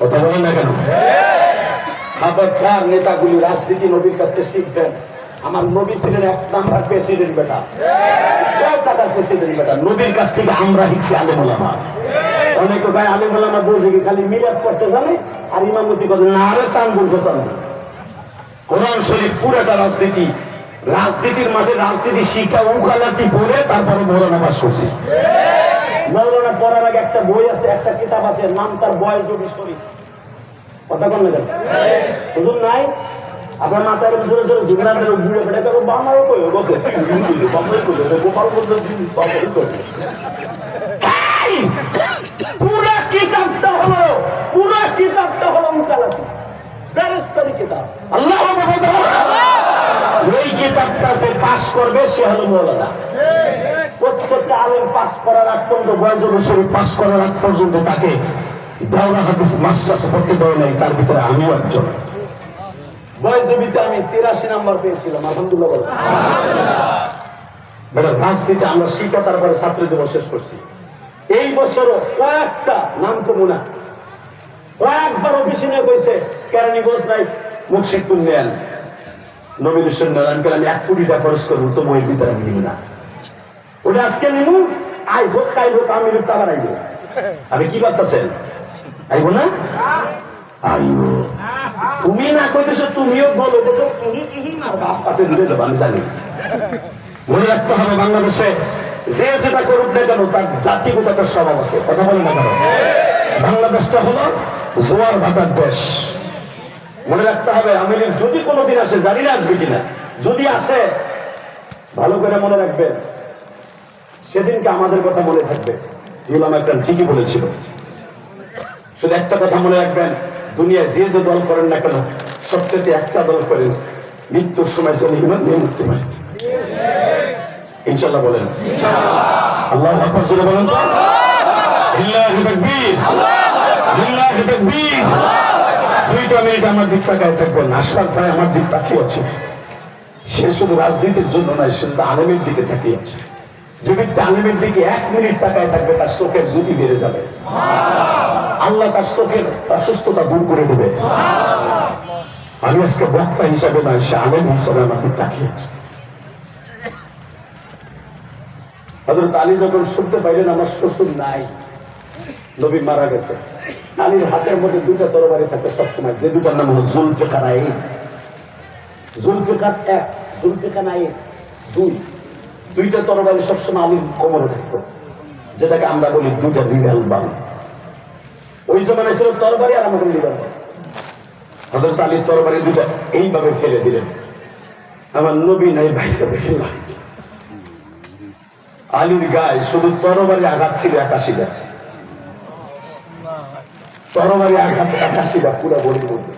কথা বলেন না কেন? খবরদার নেতাগুলি রাজনীতি নবীর কাছ থেকে শিখবেন। আমার নবী ছিলেন 1 নাম্বার প্রেসিডেন্ট বেটা, টাকার প্রেসিডেন্ট বেটা। নবীর কাছ থেকে আমরা শিখছি আলেম ওলামা। অনেকে ভাই আলেম ওলামা বুঝে কি খালি মিলাদ করতে জানে আর ইমামতি করে না, আরে চান বলতে চান। কোরআন শরীফ পুরোটা রাজনীতি, রাজনীতির মাঠে রাজনীতি শিক্ষা উকালাতি পড়ে তারপরে মৌলানা পাস করছি। মৌলানা পড়ার আগে একটা বই আছে, একটা কিতাব আছে, নাম তার বয়স শরীফ। কথা বল না কেন? হুজুর নাই আপনার মাথার জোরে জোরে জুগনাদের ঘুরে বেড়ে যাবো বাংলায় কই বলতে বাংলায় কই গোপাল বলতে বাংলায় কই। পুরা কিতাবটা হলো উকালাতি ব্যারিস্টারি কিতাব। আল্লাহ ওই কিতাবটা সে পাস করবে সে হলো মৌলানা। প্রত্যেকটা আলেম পাস করার আগ পর্যন্ত বয়স শরীফ পাস করার আগ পর্যন্ত তাকে দাওরা হাদিস মাস্টার্স পড়তে দেয় নাই, তার ভিতরে আমিও একজন। বয়সবিতে আমি 83 নাম্বার পেয়েছিলাম, আলহামদুলিল্লাহ বলো। বেটা রাজনীতি আমরা শিক্ষা তারপরে ছাত্র জীবন শেষ করছি। এই বছরও কয়েকটা নাম কমু না, কয়েকবার অফিসে নিয়ে কইছে কেরানীগঞ্জ নাই মুর্শিদপুর নেন নবীন নারায়ণকে আমি 1 কোটি টাকা খরচ করবো, তো বইয়ের ভিতরে আমি নিব না। ওটা আজকে নিমু, আইজ হোক কাইল হোক আমি লোক টাকা আইব। আপনি কি করতেছেন? আইব না? আইব। তুমি না কইতেছো, তুমিও বলো আমি জানি। মনে রাখতে হবে বাংলাদেশে যে যেটা করুক না কেন তার জাতিগত একটা স্বভাব আছে। কথা বলেন না কেন? বাংলাদেশটা হলো জোয়ার ভাটার দেশ। মনে রাখতে হবে আওয়ামী লীগ যদি কোনোদিন আসে, জানি না আসবে কিনা, যদি আসে ভালো করে মনে রাখবেন সেদিনকে আমাদের কথা মনে থাকবে। ইমাম একরাম ঠিকই বলেছিল। শুধু একটা কথা মনে রাখবেন, দুনিয়ায় যে যে দল করেন না কেন সবচেয়ে একটা দল করেন, মৃত্যুর সময় চলে ইমান নিয়ে মুক্তি পায়। ইনশাল্লাহ বলেন আল্লাহু আকবার জোরে বলেন তো। লিল্লাহি তাকবীর, লিল্লাহি তাকবীর। 2 মিনিট আমার দিক তাকায় থাকবেন। আশফাক ভাই আমার দিক তাকিয়ে আছে। সে শুধু রাজনীতির জন্য নয়, সে শুধু আলেমের দিকে তাকিয়ে আছে। যে ব্যক্তি আলেমের দিকে 1 মিনিট তাকায় থাকবে তার চোখের জ্যোতি বেড়ে যাবে, আল্লাহ তার চোখের অসুস্থতা দূর করে দেবে। আমি আজকে বক্তা হিসাবে নয়, সে আলেম হিসাবে আমাকে তাকিয়ে আছে। হযরত আলী যখন শুনতে পাইলেন আমার শ্বশুর নাই, নবী মারা গেছে, আলীর হাতের মধ্যে 2টা তরবারি থাকে সবসময়, যে 2টার নাম হলো জুলফিকার আইন। জুলফিকার 1, জুলফিকার আইন 2। 2টা তরবারি সবসময় আলীর কোমরে থাকতো, যেটাকে আমরা বলি 2টা রিভলভার। ওই জমানায় ছিল তরবারি আর আমাদের রিভলভার। হযরত আলীর তরবারি 2টা এইভাবে ফেলে দিলেন, আমার নবী নাই ভাইসা দেখলাম আলীর গায়ে শুধু তরবারি আঘাত ছিল 81টা, তরবারি আঘাত 81টা পুরো বডির মধ্যে।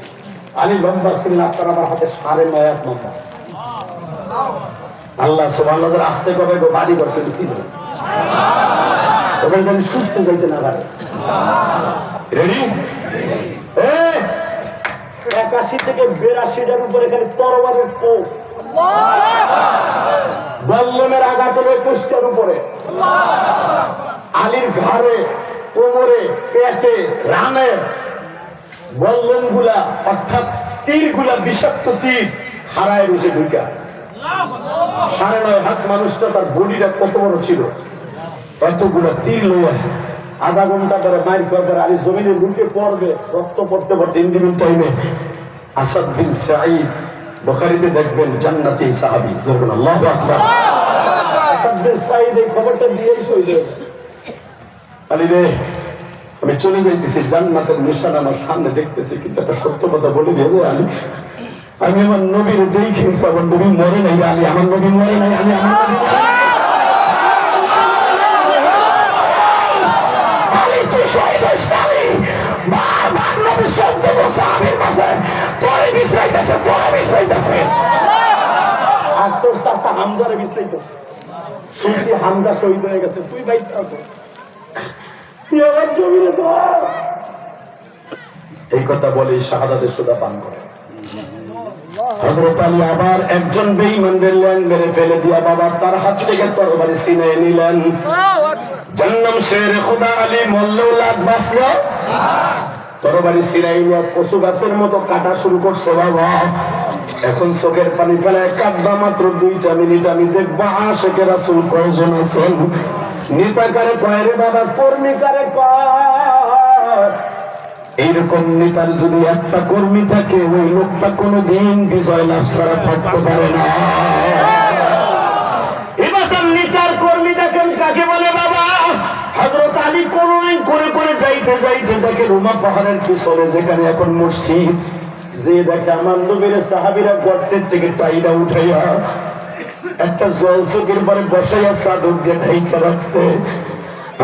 আলী লম্বা ছিলেন, আপনার আমার হাতে 9.5 লম্বা। আল্লাহ সুবহানাহু আসতে কবে গো বাড়ি করতে দিছিল, তবে যেন সুস্থ যাইতে না পারে। রেডি? 81 থেকে 82টার উপরে খালি তরবারের কোপ, বল্লমের আঘাত হলো 21টার উপরে। আলীর ঘাড়ে, কোমরে, পেটে, রানে বল্লম গুলা অর্থাৎ তীর গুলা, বিষাক্ত তীর হারায় বসে ঢুকা। 9.5 হাত মানুষটা, তার বডিটা কত বড় ছিল, এতগুলা তীর লইয়া আধা ঘন্টা পরে মাইর করবে। আলী জমিনে লুটে পড়বে, রক্ত পড়তে পড়তে ইন্দিমিন টাইমে আসাদ বিন সাঈদ, বুখারীতে দেখবেন জান্নাতি সাহাবী, ধরবেন আল্লাহু আকবার। আসাদ বিন সাঈদ এই খবরটা দিয়েই শহীদ। আলী রে, আমি চলে যাইতেছি, জান্নাতের নিশানা আমার সামনে দেখতেছি, কিন্তু একটা সত্য কথা বলে দিয়ে আলী, আমি আমার নবীর দেখেছি, আমার নবী মরে নাই। আলী, আমার নবী মরে নাই। আমি আমার নবী হামজা শহীদ হয়ে গেছে, তুই বাইচে আছো, এই কথা বলে শাহাদাতের সুদা পান করে। হযরত আলী আবার একজন বেঈমানদের ল্যাং মেরে ফেলে দিয়া বাবা তার হাত থেকে তরবারি ছিনিয়ে নিলেন। জান্নাম শের খোদা আলী মরলেও লাভ বাঁচলো, তরবারি ছিনিয়ে নিয়ে কচু গাছের মতো কাটা শুরু করছে। বাবা এখন চোখের পানি ফেলায় কাঁদবা, মাত্র 2 মিনিট আমি দেখবো আশিকে রাসূল কয়জন আছেন। নেতাকারে কয় রে বাবা, কর্মীকারে কয়। এইরকম নেতার যদি একটা কর্মী থাকে, ওই লোকটা কোনোদিন বিজয় লাভ ছাড়া থাকতে পারে না। এবার নেতার কর্মী দেখেন কাকে বলে বাবা? হযরত আলী কোরআন করে করে যাইতে যাইতে দেখে রুমা পাহাড়ের পিছনে, যেখানে এখন মসজিদ, যে দেখে আমার নবীর সাহাবীরা গর্তের থেকে টাইনা উঠাইয়া একটা জল চোখের পরে বসাইয়া চাদর দিয়ে ঢাইকা রাখছে।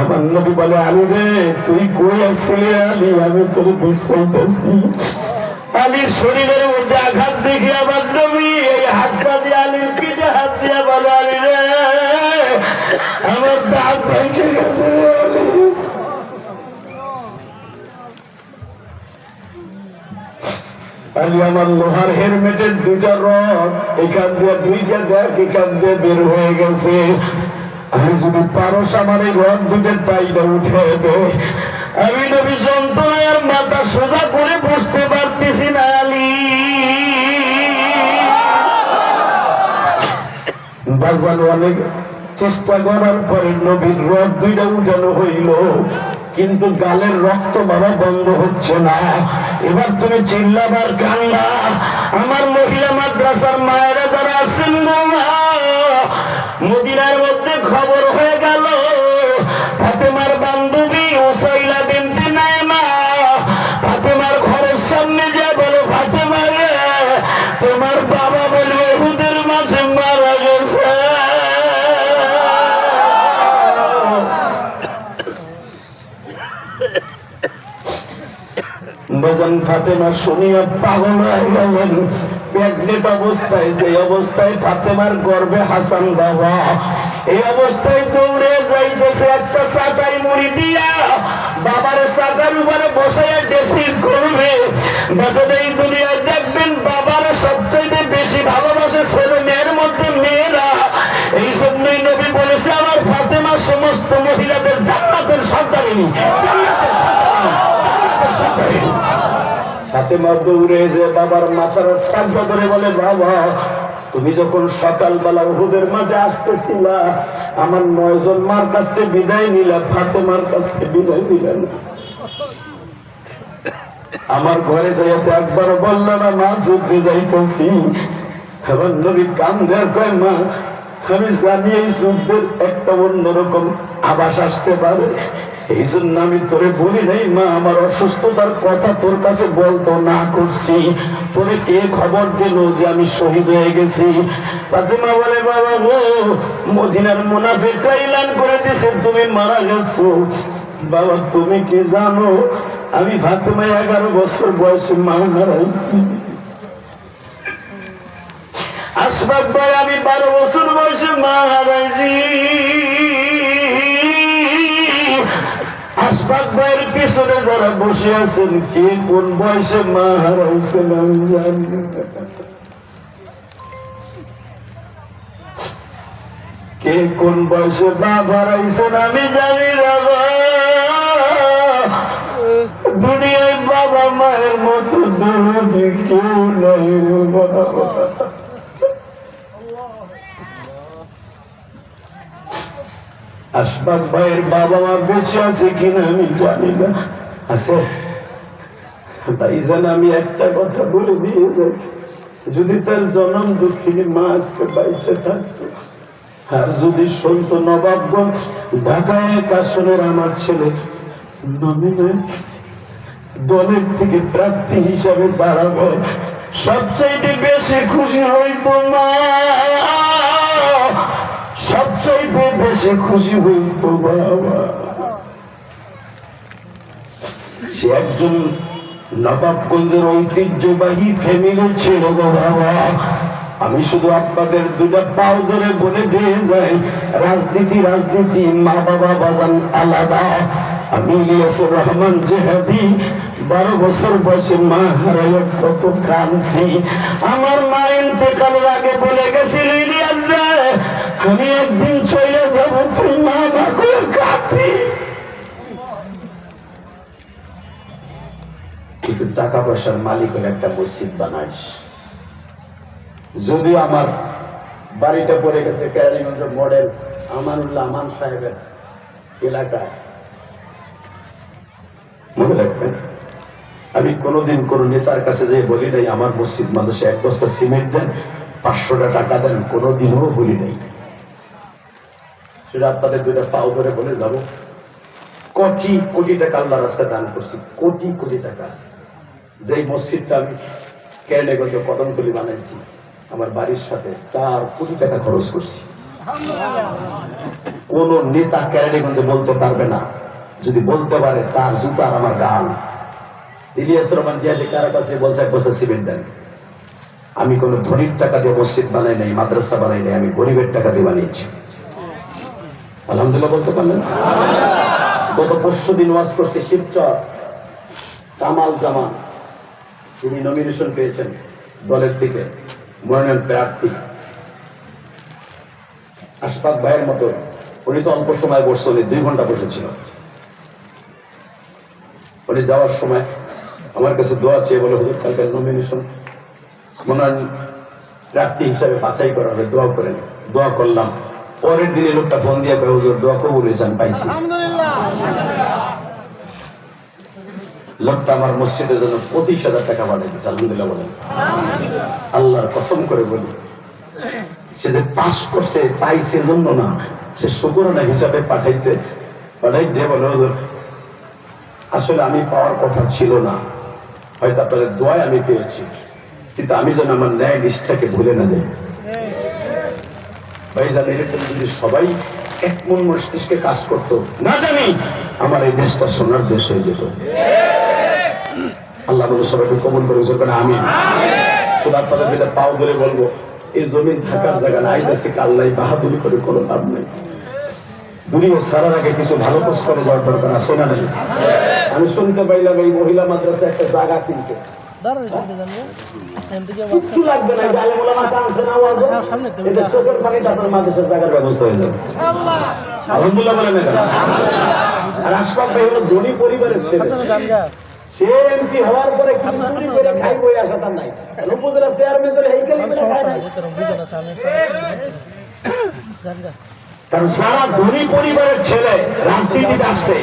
আমার নবী বলে, আলী রে তুই কই আসছিলি? আলী, আমি তোর বিশ্রাইতেছি। আলীর শরীরের মধ্যে আঘাত দেখে আমার নবী এই হাতটা দিয়ে আলীর পিঠে হাত দিয়া বলে, আলী রে আমার দাঁত ভেঙে গেছে। আলী আমার লোহার হেলমেটের 2টা রড এখান দিয়ে 2টা দেখ, এখান দিয়ে বের হয়ে গেছে। আমি যদি পারস আমার এই রড 2টা টাইনা উঠে দে। আমি নবী যন্ত্রণায় আর মাথা সোজা করে বসতে পারতেছি না। আলী বাজানো অনেক চেষ্টা করার পরে নবীর রড 2টা উঠানো হইল, কিন্তু গালের রক্ত বাবা বন্ধ হচ্ছে না। এবার তুমি চিল্লাবার কান্না। আমার মহিলা মাদ্রাসার মায়েরা যারা আসছেন, মদিনার মধ্যে খবর হয়ে গেল ফাতেমার বান্ধবী উসাইলা বিনতে নায়মা ফাতেমার ঘরের সামনে যা বলো, ফাতেমা রে তোমার বাবা বলবে উহুদের মাঠে মারা গেছে। ফাতেমা শুনিয়া পাগল হয়ে গেলেন। প্রেগনেন্ট অবস্থায়, যে অবস্থায় ফাতেমার গর্ভে হাসান বাবা, এই অবস্থায় দৌড়ে যাইতেছে একটা চাটাই মুড়ি দিয়া বাবার চাটার উপরে বসাইয়া ড্রেসিং করবে। বাচ্চাদের এই দুনিয়ায় দেখবেন বাবার সবচেয়ে বেশি ভালোবাসে ছেলে মেয়ের মধ্যে মেয়েরা। এই জন্যই নবী বলেছে, আমার ফাতেমা সমস্ত মহিলাদের জান্নাতের সন্তানিনী, জান্নাতের সন্তানিনী, জান্নাতের সন্তানিনী। ফাতেমা দৌড়ে যে বাবার মাথার সাজদা ধরে বলে, বাবা তুমি যখন সকালবেলা উহুদের মাঠে আসতেছিলা, আমার 9 জন মার কাছ থেকে বিদায় নিলা, ফাতেমার কাছ থেকে বিদায় দিলেন। আমার ঘরে যাইতে একবার বলল না, মা যুদ্ধে যাইতেছি। আমার নবী কান্দে কয়, মা আমি জানি এই যুদ্ধের একটা অন্যরকম আভাস আসতে পারে, এই জন্য আমি তোরে বলি নাই মা, আমার অসুস্থতার কথা তোর কাছে বলতো না করছি। তোরে কে খবর দিল যে আমি শহীদ হয়ে গেছি? ফাতেমা বলে বাবা গো, মদিনার মুনাফিকরা এলান করে দিয়েছে তুমি মারা গেছো। বাবা তুমি কি জানো, আমি ফাতেমা 11 বছর বয়সে মা হারাইছি। আশফাক ভাই আমি 12 বছর বয়সে মা হারাইছি। আশফাক ভাইয়ের পিছনে যারা বসে আছেন, কে কোন বয়সে মা হারাইছেন আমি জানি না। কে কোন বয়সে বাপ হারাইছেন আমি জানি না। দুনিয়ায় বাবা মায়ের মতো দরদি কেউ নাই বাবা। আশফাক ভাইয়ের বাবা মা বেঁচে আছে কিনা আমি জানি না। আছে তাই যেন আমি একটা কথা বলে দিয়ে যাই, যদি তার জনম দুঃখিনী মা আজকে বাইচে থাকতো, আর যদি শুনতো নবাবগঞ্জ ঢাকায় 1 আসনের আমার ছেলে নমিনেট দলের থেকে প্রার্থী হিসাবে দাঁড়াবো, সবচাইতে বেশি খুশি হইতো মা, সবচাইতে বেশি খুশি হইতো বাবা। সে একজন নবাবগঞ্জের ঐতিহ্যবাহী ফ্যামিলির ছিল গো বাবা। আমি শুধু আপনাদের 2টা পাও ধরে বলে দিয়ে যাই, রাজনীতি রাজনীতি, মা বাবা বাজান আলাদা। আমি ইলিয়াসুর রহমান জেহাদি 12 বছর বয়সে মা হারাইয়া কত কাঁদছি। আমার মা ইন্তেকালের আগে বলে গেছিল, ইলিয়াস রে আমি একদিন চলে যাব, তুই মা মা করে কাঁদবি। কিন্তু টাকা পয়সার মালিক হলে একটা মসজিদ বানাইস। যদিও আমার বাড়িটা পড়ে গেছে কেরানীগঞ্জ মডেল আমানুল্লাহ আমান সাহেবের এলাকায়, মনে রাখবেন আমি কোনোদিন কোন নেতার কাছে যে বলি নাই আমার মসজিদ মানুষে 1 বস্তা সিমেন্ট দেন, 500টা টাকা দেন, কোনোদিনও বলি নাই। সেটা আপনাদের 2টা পাও ধরে বলে যাবো, কোটি কোটি টাকা আল্লাহ রাস্তায় দান করছি, কোটি কোটি টাকা। যেই মসজিদটা আমি কেরানীগঞ্জে কদমতলি বানাইছি, আমার বাড়ির সাথে 4 কোটি টাকা খরচ করছি। কোন নেতা কেরানীগঞ্জে বলতে পারবে না, যদি বলতে পারে তার জুতা আর আমার গাল। ইলিয়াসুর রহমান জিয়াদি কারো কাছে বলছে 1 বস্তা সিমেন্ট দেন। আমি কোন ধনীর টাকা দিয়ে মসজিদ বানাই নাই, মাদ্রাসা বানাই নাই, আমি গরিবের টাকা দিয়ে বানিয়েছি। আলহামদুলিল্লাহ বলতে পারলেন? গত 5 দিন ওয়াজ করছে শিবচর কামাল জামান, তিনি নমিনেশন পেয়েছেন দলের থেকে, মনোনয়ন প্রার্থী। আশফাক ভাইয়ের মতো উনি তো অল্প সময় বসছে, উনি 2 ঘন্টা বসেছিল। উনি যাওয়ার সময় আমার কাছে দোয়া চেয়ে বলে, হুজুর কালকে নমিনেশন মনোনয়ন প্রার্থী হিসাবে বাছাই করা হবে, দোয়া করেন। দোয়া করলাম, পরের দিনে লোকটা ফোন দিয়ে করে, হুজুর দোয়া কবুল হয়েছে, আমি পাইছি। লোকটা আমার মসজিদের জন্য 25,000 টাকা বানিয়ে দিচ্ছে। আলহামদুলিল্লাহ বলেন। আল্লাহর কসম করে বলি, সে যে পাস করছে তাই সেজন্য না, সে শুকরানা হিসাবে পাঠাইছে। পাঠাই দিয়ে বলে, হুজুর আসলে আমি পাওয়ার কথা ছিল না, হয়তো আপনাদের দোয়ায় আমি পেয়েছি, কিন্তু আমি যেন আমার ন্যায় নিষ্ঠাকে ভুলে না যাই। ভাইজান এরকম যদি সবাই এক মন মস্তিষ্কে কাজ করতো, না জানি আমার এই দেশটা সোনার দেশ হয়ে যেত। আল্লাহ বলে সবাইকে কবুল করে আমিন। শুধু আপনাদের যেটা পাও ধরে বলবো, এই জমিন থাকার জায়গা নাই, যাচ্ছে আল্লাহ বাহাদুরি করে কোনো লাভ নেই। দুনিয়া সারার আগে কিছু ভালো কাজ করে যাওয়ার দরকার আছে না নাই? আমি শুনতে পাইলাম এই মহিলা মাদ্রাসা একটা জায়গা কিনছে, কিচ্ছু লাগবে না, এটা চোখের পানিতে আপনার মাদ্রাসার জায়গার ব্যবস্থা হয়ে যাবে। আলহামদুলিল্লাহ বলেন। আর আশফাক ভাই হলো ধনী পরিবারের ছেলে, সে এমপি হওয়ার পরে কিছু চুরি করে খাই বই আসা তার নাই। উপজেলা চেয়ারম্যান চলে হেইকেল কারণ যারা ধনী পরিবারের ছেলে রাজনীতিতে আসছে,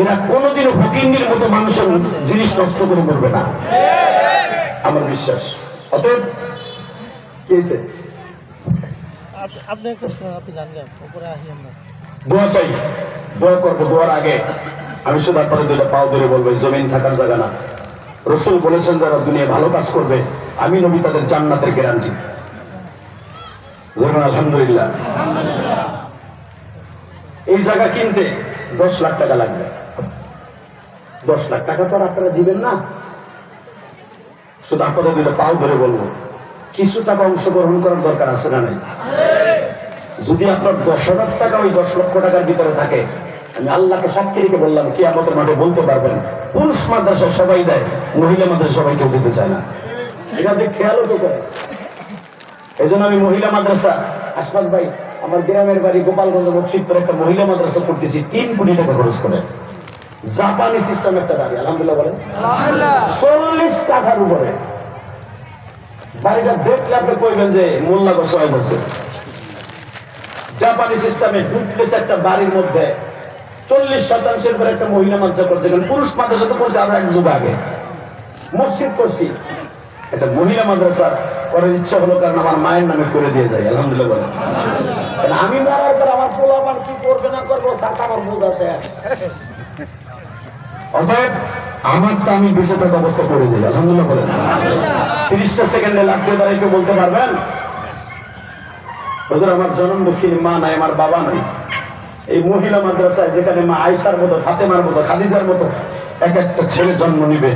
এরা কোনোদিনও ফকিন্নির মতো মানুষের জিনিস নষ্ট করে করবে না, আমার বিশ্বাস। অতএব কি হয়েছে আপনি একটা আপনি জানবেন উপরে আসি আমরা দোয়া চাই, দোয়া করবো। দোয়ার আগে আমি শুধু আপনাদের দুইটা পাও ধরে বলবো, জমিন থাকার জায়গা না। রসুল বলেছেন যারা দুনিয়া ভালো কাজ করবে আমি নবী তাদের জান্নাতের গ্যারান্টি। আলহামদুলিল্লাহ। এই জায়গা কিনতে 10 লাখ টাকা লাগবে। 10 লাখ টাকা তো আর আপনারা দিবেন না। শুধু আপনাদের দুইটা পাও ধরে বলবো, কিছু টাকা অংশগ্রহণ করার দরকার আছে না নাই? যদি আপনার 10,000 টাকা ওই 10 লক্ষ টাকার ভিতরে থাকে, আমি আল্লাহকে সাক্ষী রেখে বললাম কিয়ামতের মাঠে বলতে পারবেন পুরুষ মাদ্রাসা সবাই দেয়, মহিলা মাদ্রাসা সবাই কেউ দিতে চায় না। এটা দিয়ে খেয়ালও তো করে। এই জন্য আমি মহিলা মাদ্রাসা, আশফাক ভাই আমার গ্রামের বাড়ি গোপালগঞ্জ মসজিদপুরে একটা মহিলা মাদ্রাসা করতেছি 3 কোটি টাকা খরচ করে। জাপানি সিস্টেম একটা বাড়ি, আলহামদুলিল্লাহ বলেন। 40 কাঠার উপরে বাড়িটা দেখলে আপনি কইবেন যে মোল্লা গোসাই বলছে। জাপানি সিস্টেমে ডুপ্লেক্স একটা বাড়ির মধ্যে 40% পরে একটা মহিলা মাদ্রাসা করছে। পুরুষ মাদ্রাসা তো করছে আরো 1 যুগ আগে। মসজিদ করছি, একটা মহিলা মাদ্রাসা করার ইচ্ছা হলো, কারণ আমার মায়ের নামে করে দিয়ে যায়, আলহামদুলিল্লাহ বলেন। আমি মরার পর আমার পোলাপান কি করবে না করবো সাথে আমার বোঝা শেষ। অতএব আমারটা আমি বেঁচে থাকা অবস্থা করে যাই, আলহামদুলিল্লাহ বলেন। 30টা সেকেন্ডে লাভ দিয়ে দাঁড়াই কেউ বলতে পারবেন হুজুর আমার জন্ম দুঃখিনী মা নাই, আমার বাবা নাই। এই মহিলা মাদ্রাসায় যেখানে মা আয়েশার মতো, ফাতেমার মতো, খাদিজার মতো এক একটা ছেলে জন্ম নিবে,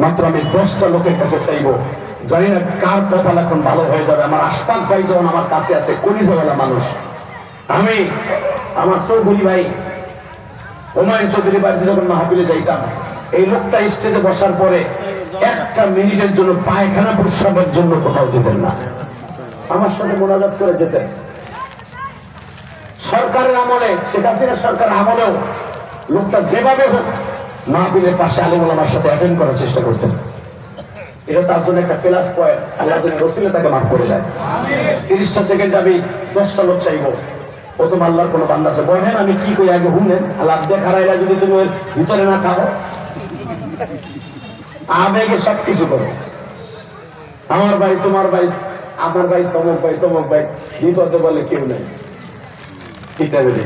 মাত্র আমি 10টা লোকের কাছে চাইবো। জানি না কার কপাল এখন ভালো হয়ে যাবে। আমার আশফাক ভাই যখন আমার কাছে আছে, কলিজাওয়ালা মানুষ। আমি আমার চৌধুরী ভাই হুমায়ুন চৌধুরী বাড়িতে যখন মাহফিলে যাইতাম, এই লোকটা স্টেজে বসার পরে 1টা মিনিটের জন্য পায়খানা প্রস্রাবের জন্য কোথাও যেতেন না, আমার সাথে মোনাজাত করে যেতেন। সরকারের আমলে, শেখ হাসিনা সরকার আমলেও লোকটা যেভাবে হোক মাহফিলের পাশে আলেম ওলামার সাথে অ্যাটেন্ড করার চেষ্টা করতেন। এটা তার জন্য একটা প্লাস পয়েন্ট। আল্লাহ যেন রসিলে তাকে মাফ করে দেয়। 30টা সেকেন্ড আমি 10টা লোক চাইবো। প্রথম আল্লাহর কোনো বান্দা আছে বলেন, আমি কি করি আগে শুনেন। আল্লাহ দেখারাইলা যদি তুমি ওর ভিতরে না থাকো, আবেগে সবকিছু করো। আমার ভাই, তোমার ভাই, আমার ভাই, তমক ভাই, তমক ভাই, বিপদে বলে কেউ নেই। ঠিক আছে।